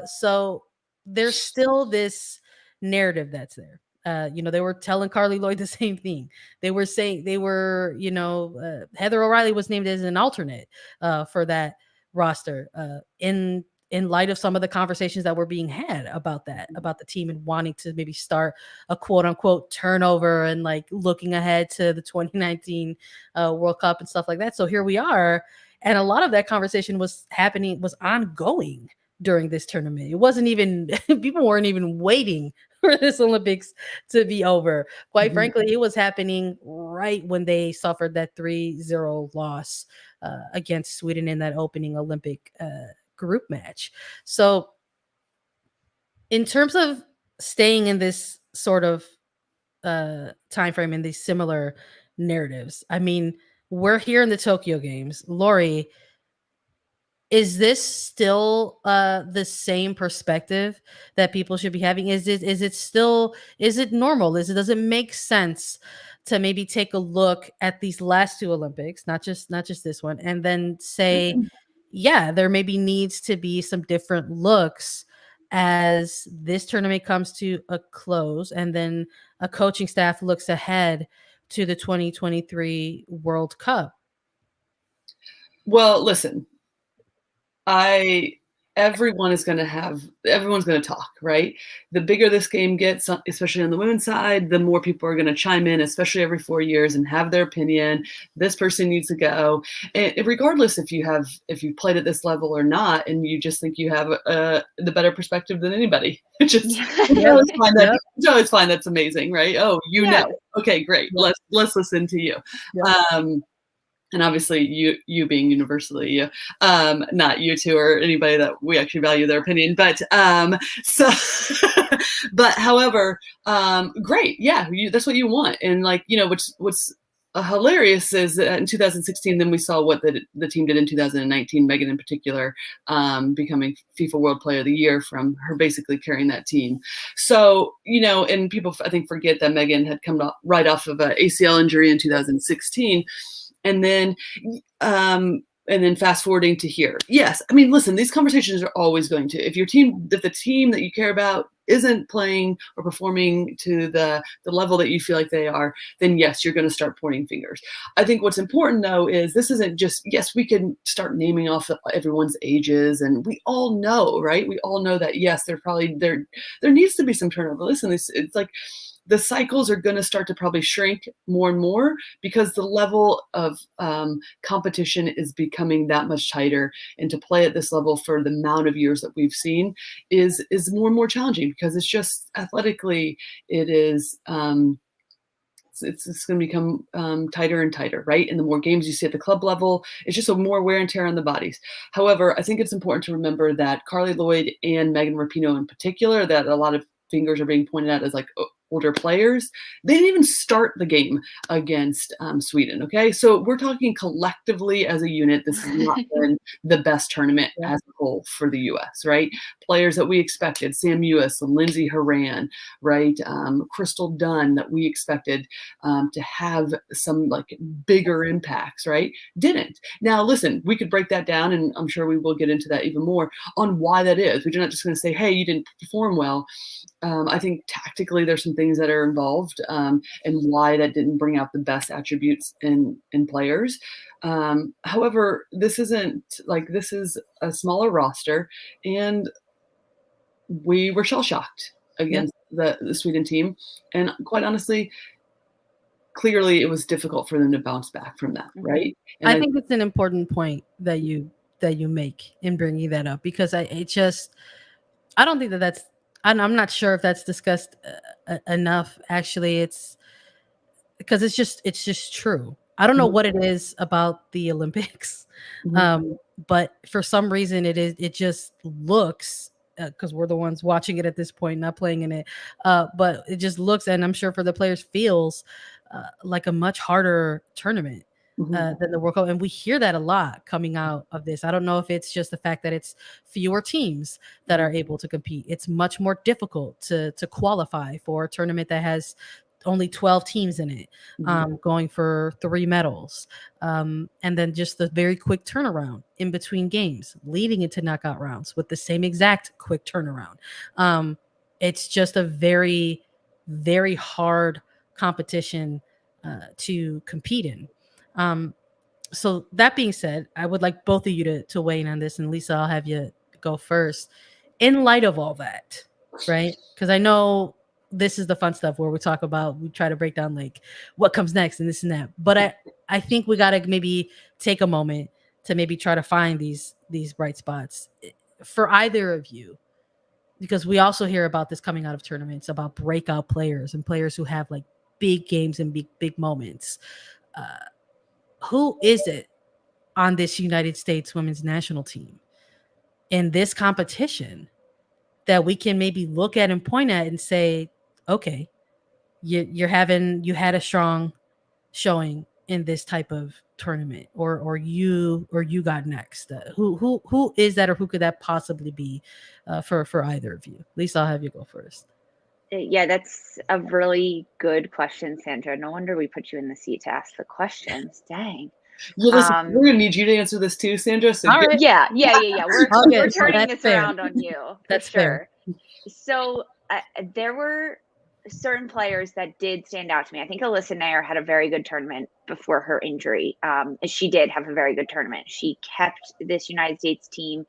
So there's still this narrative that's there. They were telling Carli Lloyd the same thing. They were saying Heather O'Reilly was named as an alternate for that roster in light of some of the conversations that were being had about the team and wanting to maybe start a quote unquote turnover and like looking ahead to the 2019 World Cup and stuff like that. So here we are. And a lot of that conversation was ongoing during this tournament. It wasn't even, people weren't even waiting for this Olympics to be over. Quite frankly, it was happening right when they suffered that 3-0 loss against Sweden in that opening Olympic group match. So in terms of staying in this sort of time frame and these similar narratives, I mean, we're here in the Tokyo Games. Lori, is this still the same perspective that people should be having? Is it normal? Does it make sense to maybe take a look at these last two Olympics, not just this one, and then say, yeah, there maybe needs to be some different looks as this tournament comes to a close, and then a coaching staff looks ahead to the 2023 World Cup? Well, listen, I everyone's going to talk, right? The bigger this game gets, especially on the women's side, the more people are going to chime in, especially every 4 years, and have their opinion. This person needs to go. And regardless if you played at this level or not, and you just think you have the better perspective than anybody. It's always fine. That's amazing, right? Oh, know. Okay, great. Let's listen to you. And obviously you being universally, not you two or anybody that we actually value their opinion, but but however, great. Yeah. That's what you want. And what's hilarious is that in 2016, then we saw what the team did in 2019, Megan in particular, becoming FIFA World Player of the Year from her basically carrying that team. So, and people I think forget that Megan had come right off of an ACL injury in 2016. And then fast forwarding to here. Yes. I mean, listen, these conversations are always going to, if the team that you care about isn't playing or performing to the level that you feel like they are, then yes, you're going to start pointing fingers. I think what's important though, is this isn't just, yes, we can start naming off everyone's ages, and we all know, right? We all know that, yes, there needs to be some turnover. Listen, it's like, the cycles are going to start to probably shrink more and more because the level of competition is becoming that much tighter, and to play at this level for the amount of years that we've seen is more and more challenging, because it's just athletically, it is it's going to become tighter and tighter, right? And the more games you see at the club level, it's just a more wear and tear on the bodies. However, I think it's important to remember that Carli Lloyd and Megan Rapinoe in particular, that a lot of fingers are being pointed at as like older players, they didn't even start the game against Sweden. Okay, so we're talking collectively as a unit. This has not been the best tournament as a whole for the U.S. Right? Players that we expected, Sam Muis and Lindsey Herrera, right? Crystal Dunn, that we expected to have some like bigger impacts, right? Didn't. Now, listen, we could break that down, and I'm sure we will get into that even more on why that is. We're not just going to say, hey, you didn't perform well. I think tactically there's some things that are involved, and why that didn't bring out the best attributes in players. However, this is a smaller roster, and we were shell-shocked against the Sweden team. And quite honestly, clearly it was difficult for them to bounce back from that, right? And I think it's an important point that you make in bringing that up, because I don't think that's, I'm not sure if that's discussed enough. Actually, it's because it's just true. I don't know what it is about the Olympics, but for some reason it just looks, because we're the ones watching it at this point, not playing in it, but it just looks, and I'm sure for the players feels like a much harder tournament than the World Cup. And we hear that a lot coming out of this. I don't know if it's just the fact that it's fewer teams that are able to compete. It's much more difficult to qualify for a tournament that has only 12 teams in it, going for 3 medals. And then just the very quick turnaround in between games, leading into knockout rounds with the same exact quick turnaround. It's just a very, very hard competition to compete in. So that being said, I would like both of you to weigh in on this. And Lisa, I'll have you go first. In light of all that, right? Because I know this is the fun stuff where we try to break down like what comes next and this and that. But I think we got to maybe take a moment to maybe try to find these bright spots for either of you. Because we also hear about this coming out of tournaments, about breakout players and players who have like big games and big moments. Who is it on this United States women's national team in this competition that we can maybe look at and point at and say, okay, you had a strong showing in this type of tournament, or you got next? Who is that, or who could that possibly be for either of you? Lisa, I'll have you go first. Yeah, that's a really good question, Sandra. No wonder we put you in the seat to ask the questions. Dang. Well, listen, we're gonna need you to answer this too, Sandra. So right. Yeah. We're turning this around on you. That's sure. Fair. So there were certain players that did stand out to me. I think Alyssa Mayer had a very good tournament before her injury. She did have a very good tournament. She kept this United States team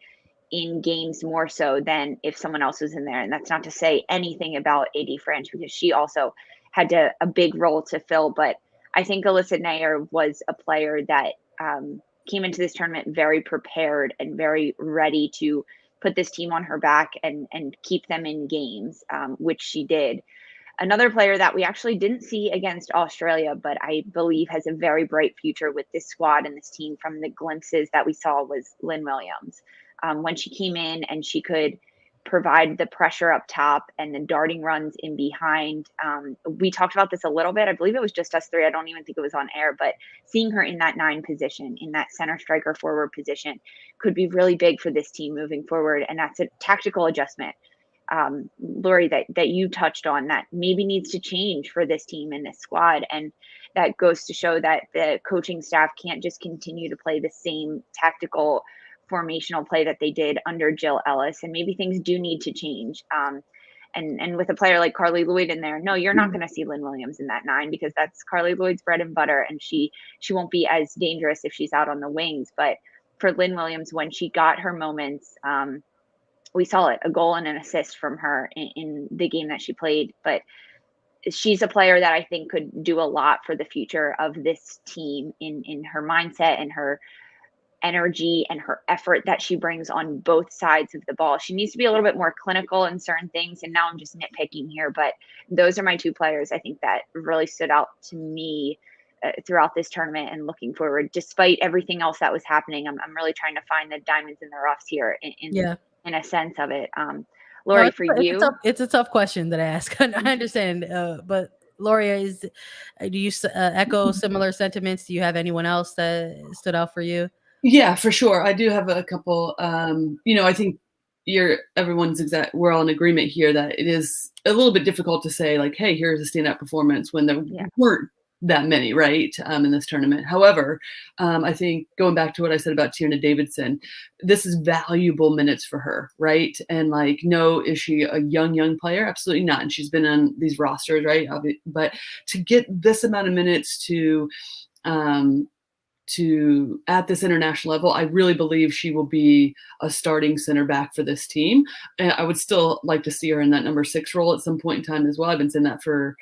in games more so than if someone else was in there. And that's not to say anything about AD French, because she also had a big role to fill. But I think Alyssa Mayer was a player that came into this tournament very prepared and very ready to put this team on her back and keep them in games, which she did. Another player that we actually didn't see against Australia, but I believe has a very bright future with this squad and this team from the glimpses that we saw, was Lynn Williams. When she came in and she could provide the pressure up top and the darting runs in behind. We talked about this a little bit. I believe it was just us three. I don't even think it was on air, but seeing her in that 9 position, in that center striker forward position, could be really big for this team moving forward. And that's a tactical adjustment, Lori, that you touched on, that maybe needs to change for this team and this squad. And that goes to show that the coaching staff can't just continue to play the same tactical formational play that they did under Jill Ellis, and maybe things do need to change. And with a player like Carli Lloyd in there, no, you're not going to see Lynn Williams in that 9, because that's Carli Lloyd's bread and butter, and she won't be as dangerous if she's out on the wings. But for Lynn Williams, when she got her moments, we saw it, a goal and an assist from her in the game that she played. But she's a player that I think could do a lot for the future of this team in her mindset and her energy and her effort that she brings on both sides of the ball. She needs to be a little bit more clinical in certain things. And now I'm just nitpicking here, but those are my 2 players I think that really stood out to me throughout this tournament and looking forward. Despite everything else that was happening, I'm really trying to find the diamonds in the roughs here in a sense of it. Lori, for you, it's a tough question that I ask. I understand, but Lori, do you echo similar sentiments? Do you have anyone else that stood out for you? Yeah, for sure. I do have a couple. I think we're all in agreement here that it is a little bit difficult to say, like, hey, here's a standout performance when there weren't that many, right, in this tournament. However, I think going back to what I said about Tierna Davidson, this is valuable minutes for her, right? And like, no, is she a young player? Absolutely not. And she's been on these rosters, right? But to get this amount of minutes to at this international level, I really believe she will be a starting center back for this team. And I would still like to see her in that number 6 role at some point in time as well. I've been saying that for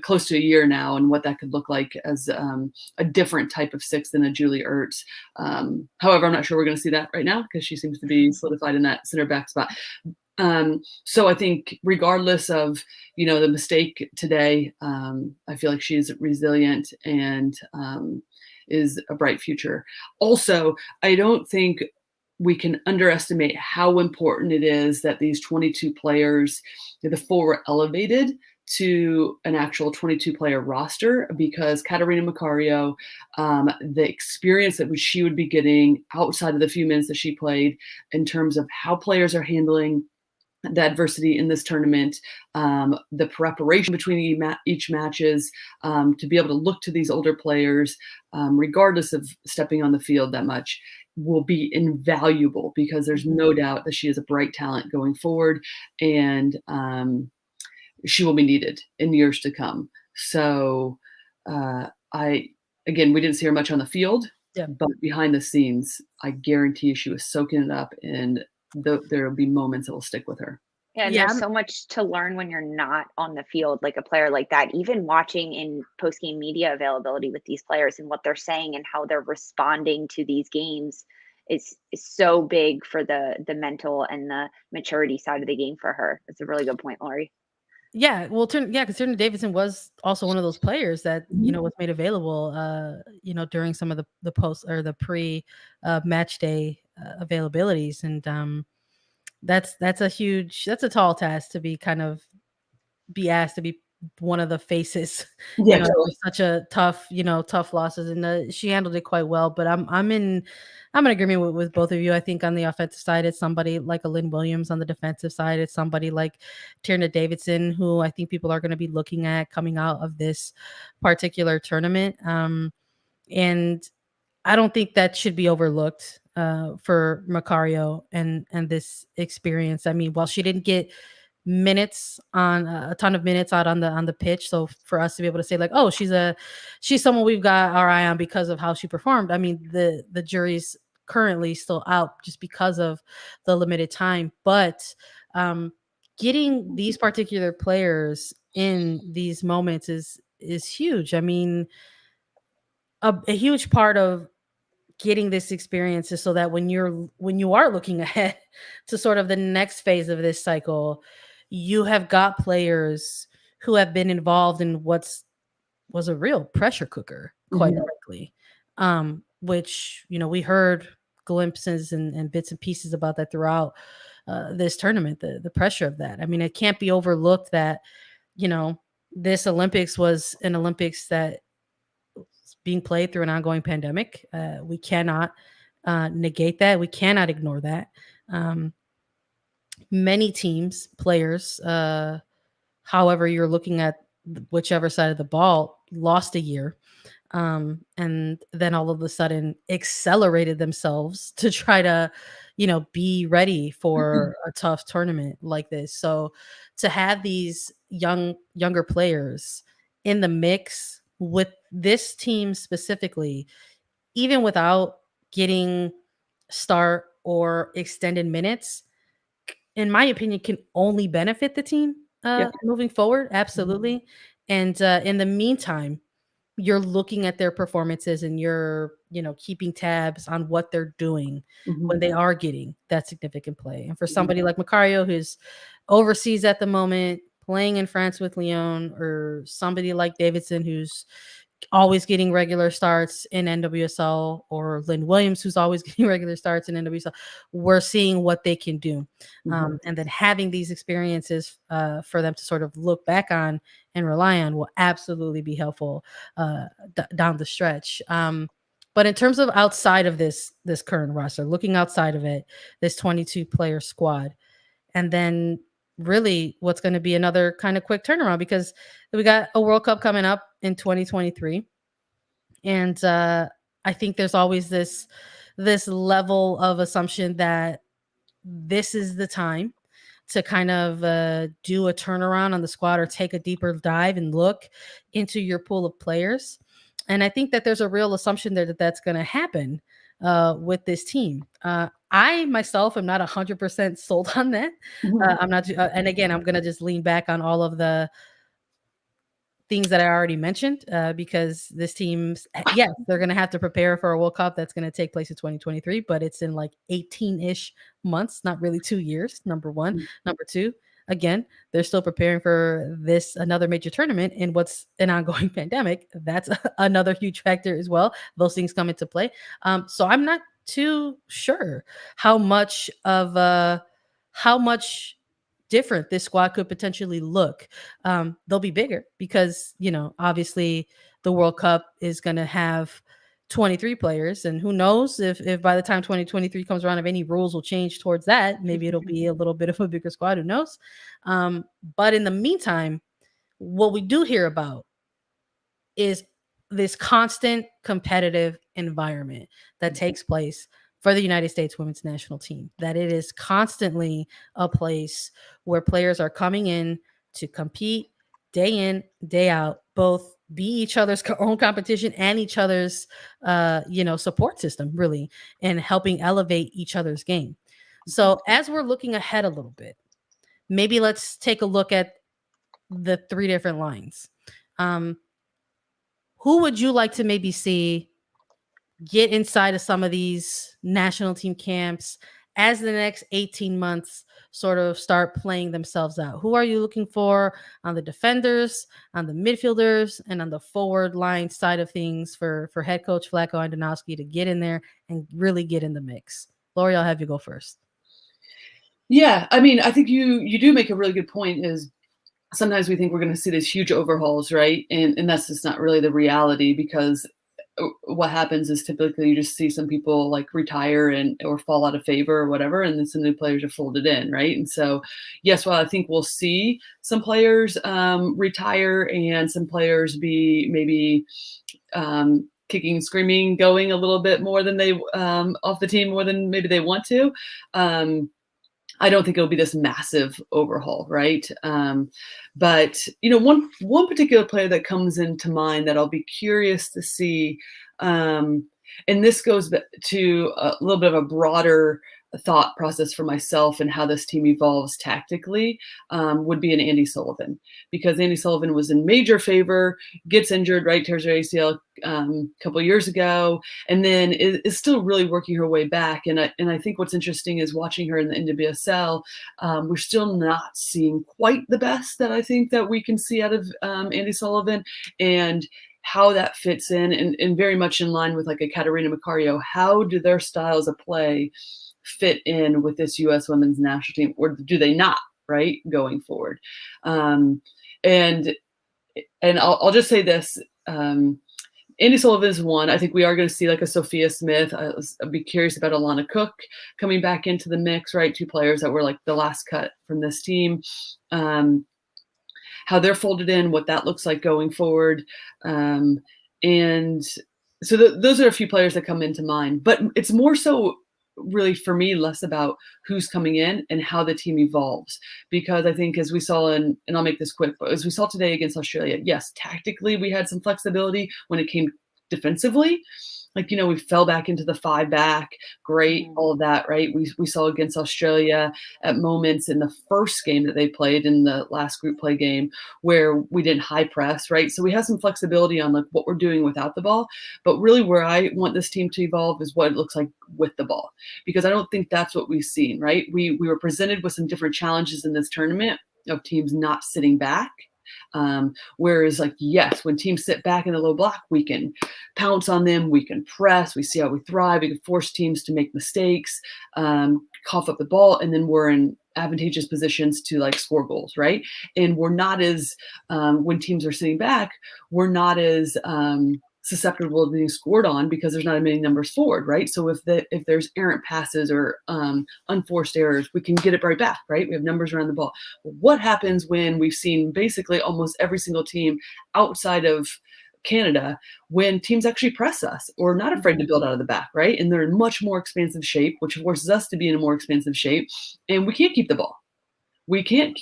close to a year now, and what that could look like as a different type of 6 than a Julie Ertz. However, I'm not sure we're going to see that right now, because she seems to be solidified in that center back spot. So I think regardless of, the mistake today, I feel like she's resilient and is a bright future. Also, I don't think we can underestimate how important it is that these 22 players, the 4 were elevated to an actual 22-player roster, because Catarina Macario, the experience that she would be getting outside of the few minutes that she played in terms of how players are handling the adversity in this tournament, the preparation between each matches, to be able to look to these older players, regardless of stepping on the field that much, will be invaluable, because there's no doubt that she is a bright talent going forward, and she will be needed in years to come. So we didn't see her much on the field, but behind the scenes, I guarantee you she was soaking it up, and there will be moments that will stick with her. Yeah, and there's so much to learn when you're not on the field, like a player like that. Even watching in post-game media availability with these players and what they're saying and how they're responding to these games is so big for the mental and the maturity side of the game for her. That's a really good point, Lori. Yeah, well, because Tierna Davidson was also one of those players that was made available, during some of the post or the pre match day availabilities, and that's a tall task to be asked to be one of the faces, such a tough losses, and she handled it quite well. But I'm in agreement with both of you. I think on the offensive side, it's somebody like a Lynn Williams. On the defensive side, it's somebody like Tierna Davidson, who I think people are going to be looking at coming out of this particular tournament. And I don't think that should be overlooked for Macario and this experience. I mean, while she didn't get a ton of minutes out on the pitch, so for us to be able to say like, oh, she's someone we've got our eye on because of how she performed, I mean, the jury's currently still out just because of the limited time. But getting these particular players in these moments is huge. I mean, a huge part of getting this experience is so that when you are looking ahead to sort of the next phase of this cycle, you have got players who have been involved in was a real pressure cooker, quite frankly. Which, we heard glimpses and bits and pieces about that throughout this tournament, the pressure of that. I mean, it can't be overlooked that, this Olympics was an Olympics that being played through an ongoing pandemic. We cannot negate that. We cannot ignore that. Many teams, players, however you're looking at whichever side of the ball, lost a year. And then all of a sudden accelerated themselves to try to, be ready for a tough tournament like this. So to have these younger players in the mix with this team specifically, even without getting start or extended minutes, in my opinion, can only benefit the team moving forward. Absolutely. And in the meantime, you're looking at their performances and you're, keeping tabs on what they're doing when they are getting that significant play. And for somebody like Macario, who's overseas at the moment, playing in France with Lyon, or somebody like Davidson, who's always getting regular starts in NWSL, or Lynn Williams, who's always getting regular starts in NWSL, we're seeing what they can do. And then having these experiences for them to sort of look back on and rely on will absolutely be helpful down the stretch. But in terms of outside of this current roster, looking outside of it, this 22 player squad, and then really what's going to be another kind of quick turnaround, because we got a World Cup coming up in 2023. And I think there's always this level of assumption that this is the time to kind of do a turnaround on the squad, or take a deeper dive and look into your pool of players. And I think that there's a real assumption there that that's going to happen with this team. I myself am not 100% sold on that. I'm not, and again, I'm going to just lean back on all of the things that I already mentioned, because this team's, yes, they're going to have to prepare for a World Cup that's going to take place in 2023, but it's in like 18-ish months, not really 2 years, number one. Number two, again, they're still preparing for another major tournament in what's an ongoing pandemic. That's another huge factor as well. Those things come into play. So I'm not too sure how much different this squad could potentially look. They'll be bigger because, obviously the World Cup is going to have 23 players, and who knows if by the time 2023 comes around, if any rules will change towards that, maybe it'll be a little bit of a bigger squad, who knows. But in the meantime, what we do hear about is this constant competitive environment that takes place for the United States women's national team, that it is constantly a place where players are coming in to compete day in, day out, both be each other's own competition and each other's, support system, really, and helping elevate each other's game. So as we're looking ahead a little bit, maybe let's take a look at the three different lines. Who would you like to maybe see get inside of some of these national team camps as the next 18 months sort of start playing themselves out? Who are you looking for on the defenders, on the midfielders, and on the forward line side of things for head coach Vlatko Andonovski to get in there and really get in the mix? Lori, I'll have you go first. Yeah, I mean, I think you do make a really good point. Is sometimes we think we're going to see these huge overhauls, right? And that's just not really the reality, because what happens is typically you just see some people like retire or fall out of favor or whatever, and then some new players are folded in, right? And so, yes, well, I think we'll see some players retire and some players be maybe kicking and screaming, going a little bit more than they off the team more than maybe they want to. I don't think it'll be this massive overhaul, right? But one particular player that comes into mind that I'll be curious to see and this goes to a little bit of a broader thought process for myself and how this team evolves tactically, would be an Andy Sullivan, because Andy Sullivan was in major favor, gets injured, right, tears her ACL a couple of years ago, and then is still really working her way back. And I think what's interesting is watching her in the NWSL, we're still not seeing quite the best that I think that we can see out of Andy Sullivan, and how that fits in, and very much in line with like a Catarina Macario. How do their styles of play fit in with this U.S. women's national team, or do they not, right, going forward? And I'll just say this, Andy Sullivan is one. I think we are going to see like a Sophia Smith. I'd be curious about Alana Cook coming back into the mix, right? Two players that were like the last cut from this team. How they're folded in, what that looks like going forward. And so those are a few players that come into mind. But it's more so really for me less about who's coming in and how the team evolves, because I think as we saw and I'll make this quick, but as we saw today against Australia, yes, tactically we had some flexibility when it came defensively. Like, we fell back into the 5 back, great, all of that, right? We saw against Australia at moments in the first game that they played, in the last group play game, where we didn't high press, right? So we have some flexibility on like what we're doing without the ball. But really where I want this team to evolve is what it looks like with the ball, because I don't think that's what we've seen, right? We were presented with some different challenges in this tournament of teams not sitting back. Whereas like, yes, when teams sit back in the low block, we can pounce on them, we can press, we see how we thrive, we can force teams to make mistakes, cough up the ball, and then we're in advantageous positions to like score goals, right? And we're not as, when teams are sitting back, we're not as susceptible to being scored on, because there's not as many numbers forward, right? So if there's errant passes or unforced errors, we can get it right back, right? We have numbers around the ball. What happens when we've seen basically almost every single team outside of Canada, when teams actually press us or not afraid to build out of the back, right? And they're in much more expansive shape, which forces us to be in a more expansive shape, and we can't keep the ball. We can't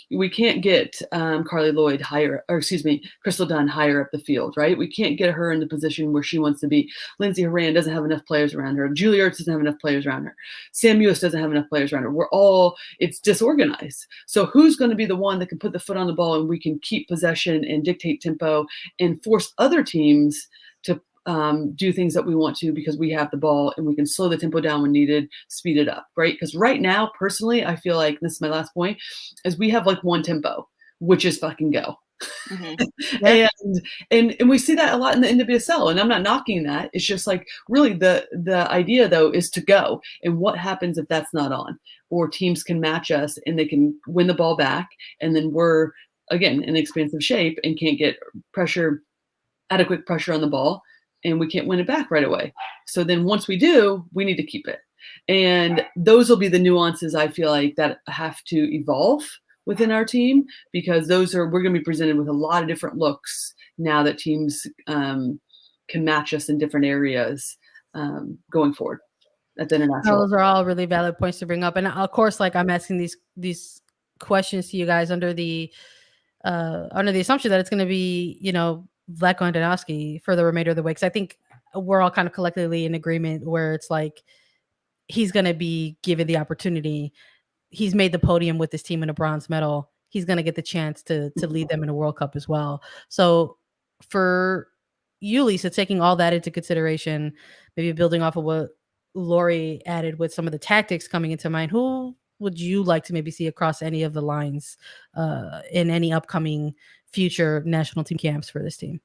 get Carli Lloyd higher, or excuse me, Crystal Dunn higher up the field, right? We can't get her in the position where she wants to be. Lindsey Herrera doesn't have enough players around her. Julie Ertz doesn't have enough players around her. Sam Muis doesn't have enough players around her. It's disorganized. So who's going to be the one that can put the foot on the ball and we can keep possession and dictate tempo and force other teams to do things that we want to, because we have the ball and we can slow the tempo down when needed, speed it up, right? Because right now, personally, I feel like, this is my last point, is we have like one tempo, which is fucking go. Yeah. and we see that a lot in the NWSL, and I'm not knocking that. It's just like, really the idea though is to go, and what happens if that's not on, or teams can match us and they can win the ball back, and then we're again in expansive shape and can't get adequate pressure on the ball, and we can't win it back right away. So then once we do, we need to keep it. And those will be the nuances I feel like that have to evolve within our team, because we're going to be presented with a lot of different looks now that teams can match us in different areas going forward at the international. Those are all really valid points to bring up. And of course, like, I'm asking these questions to you guys under the assumption that it's going to be, Vlatko Andonovski for the remainder of the week. Because I think we're all kind of collectively in agreement where it's like he's going to be given the opportunity. He's made the podium with this team in a bronze medal. He's going to get the chance to lead them in a World Cup as well. So for you, Lisa, taking all that into consideration, maybe building off of what Lori added with some of the tactics coming into mind, who would you like to maybe see across any of the lines in any upcoming future national team camps for this team?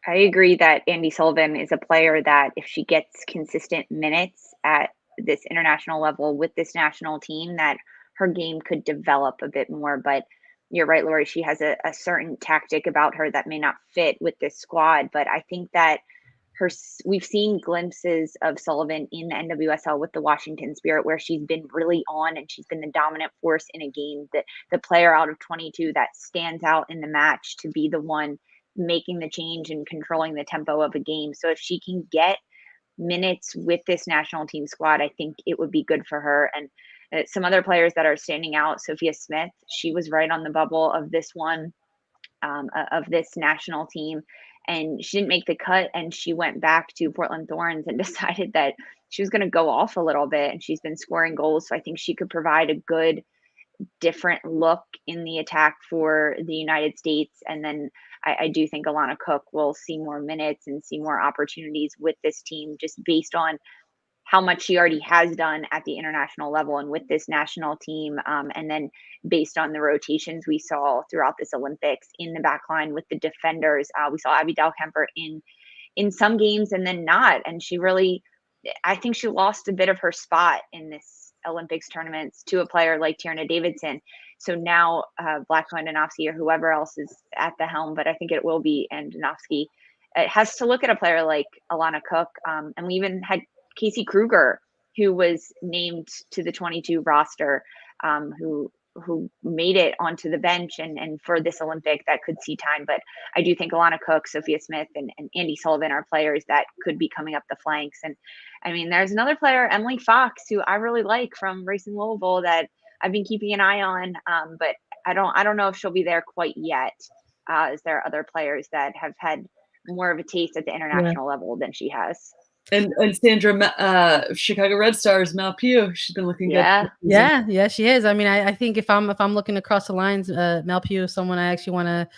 I agree that Andy Sullivan is a player that if she gets consistent minutes at this international level with this national team, that her game could develop a bit more. But you're right, Lori, she has a certain tactic about her that may not fit with this squad. But I think that we've seen glimpses of Sullivan in the NWSL with the Washington Spirit, where she's been really on and she's been the dominant force in a game, the player out of 22 that stands out in the match to be the one making the change and controlling the tempo of a game. So if she can get minutes with this national team squad, I think it would be good for her. And some other players that are standing out, Sophia Smith, she was right on the bubble of this one, of this national team. and she didn't make the cut, and she went back to Portland Thorns and decided that she was going to go off a little bit, and she's been scoring goals. So I think she could provide a good different look in the attack for the United States. And then I do think Alana Cook will see more minutes and see more opportunities with this team, just based on how much she already has done at the international level and with this national team. And then based on the rotations we saw throughout this Olympics in the back line with the defenders, we saw Abby Dahlkemper in some games and then not. And she really, I think she lost a bit of her spot in this Olympics tournaments to a player like Tierna Davidson. So now Vlatko Andonovski or whoever else is at the helm, but I think it will be Andonovski, it has to look at a player like Alana Cook. And we even had Casey Kruger, who was named to the 22 roster, who made it onto the bench and for this Olympic that could see time. But I do think Alana Cook, Sophia Smith, and Andy Sullivan are players that could be coming up the flanks. And I mean, there's another player, Emily Fox, who I really like from Racing Louisville that I've been keeping an eye on. But I don't know if she'll be there quite yet. As there are other players that have had more of a taste at the international level than she has. And Sandra, Chicago Red Stars, Mal Pugh, she's been looking good. Yeah, she is. I mean, I think if I'm looking across the lines, Mal Pugh is someone I actually want to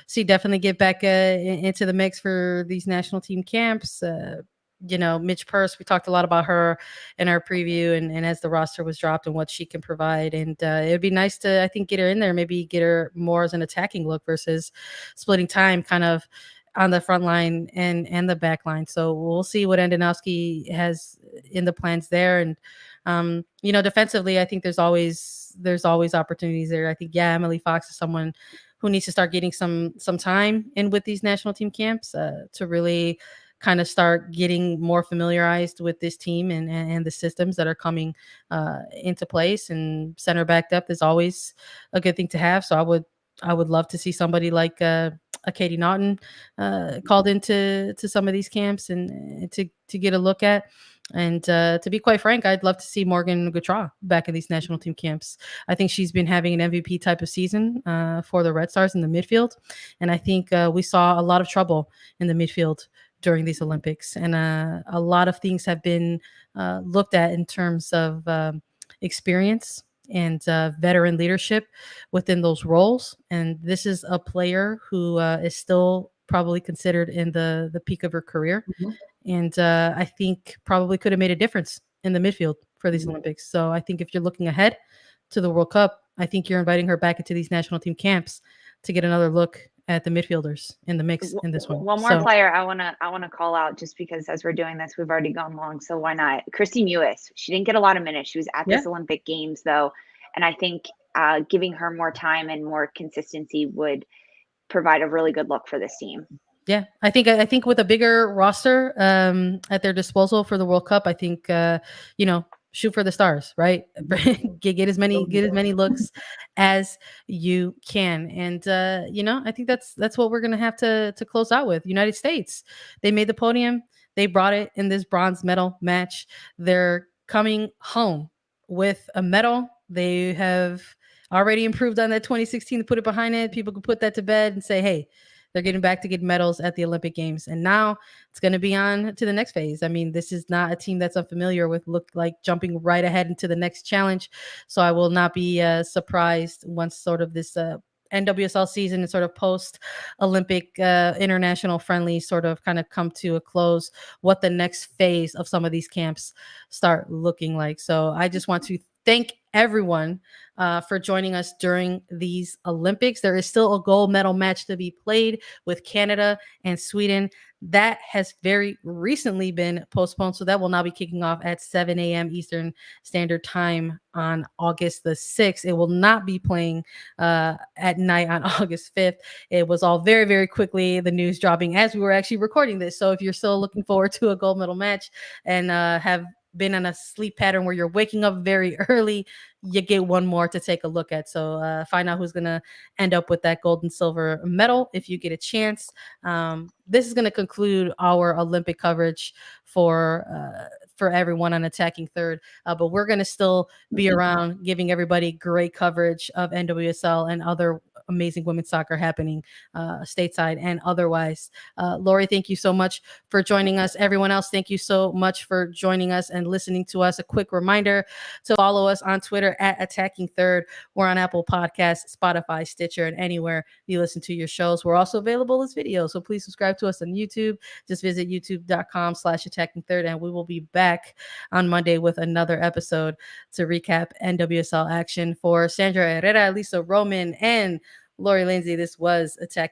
see definitely get back into the mix for these national team camps. Mitch Purse, we talked a lot about her in our preview and as the roster was dropped and what she can provide. And it'd be nice to, I think, get her in there, maybe get her more as an attacking look versus splitting time kind of on the front line and the back line. So we'll see what Andonovski has in the plans there. And, defensively, I think there's always opportunities there. I think, Emily Fox is someone who needs to start getting some time in with these national team camps to really kind of start getting more familiarized with this team and the systems that are coming into place. And center back depth is always a good thing to have. So I would love to see somebody like a Katie Naughton called into some of these camps and to get a look at. And to be quite frank, I'd love to see Morgan Gautrat back in these national team camps. I think she's been having an MVP type of season for the Red Stars in the midfield. And I think we saw a lot of trouble in the midfield during these Olympics. And a lot of things have been looked at in terms of experience and veteran leadership within those roles. And this is a player who is still probably considered in the peak of her career. Mm-hmm. And I think probably could have made a difference in the midfield for these Olympics. So I think if you're looking ahead to the World Cup, I think you're inviting her back into these national team camps to get another look at the midfielders in the mix in this one. One more player I wanna call out, just because as we're doing this, we've already gone long, so why not? Christy Muis. She didn't get a lot of minutes. She was at this Olympic Games though, and I think giving her more time and more consistency would provide a really good look for this team. Yeah, I think with a bigger roster at their disposal for the World Cup, I think shoot for the stars, right? get as many looks as you can. And I think that's what we're gonna have to close out with. United States, they made the podium, they brought it in this bronze medal match. They're coming home with a medal. They have already improved on that 2016 to put it behind it. People can put that to bed and say, hey, they're getting back to get medals at the Olympic Games. And now it's going to be on to the next phase. I mean, this is not a team that's unfamiliar with look like jumping right ahead into the next challenge. So I will not be surprised once sort of this NWSL season and sort of post-Olympic international friendly sort of kind of come to a close, what the next phase of some of these camps start looking like. So I just want to thank everyone for joining us during these Olympics. There is still a gold medal match to be played with Canada and Sweden. That has very recently been postponed. So that will now be kicking off at 7 a.m. Eastern Standard Time on August the 6th. It will not be playing at night on August 5th. It was all very, very quickly, the news dropping as we were actually recording this. So if you're still looking forward to a gold medal match and have been on a sleep pattern where you're waking up very early, you get one more to take a look at. So find out who's going to end up with that gold and silver medal if you get a chance. This is going to conclude our Olympic coverage for everyone on Attacking Third. But we're going to still be around giving everybody great coverage of NWSL and other amazing women's soccer happening stateside and otherwise. Lori, thank you so much for joining us. Everyone else, thank you so much for joining us and listening to us. A quick reminder to follow us on Twitter at Attacking Third. We're on Apple Podcasts, Spotify, Stitcher, and anywhere you listen to your shows. We're also available as videos, so please subscribe to us on YouTube. Just visit youtube.com/Attacking Third, and we will be back on Monday with another episode to recap NWSL action. For Sandra, Herrera, Alyssa, Roman, and Lori Lindsey, this was Attacking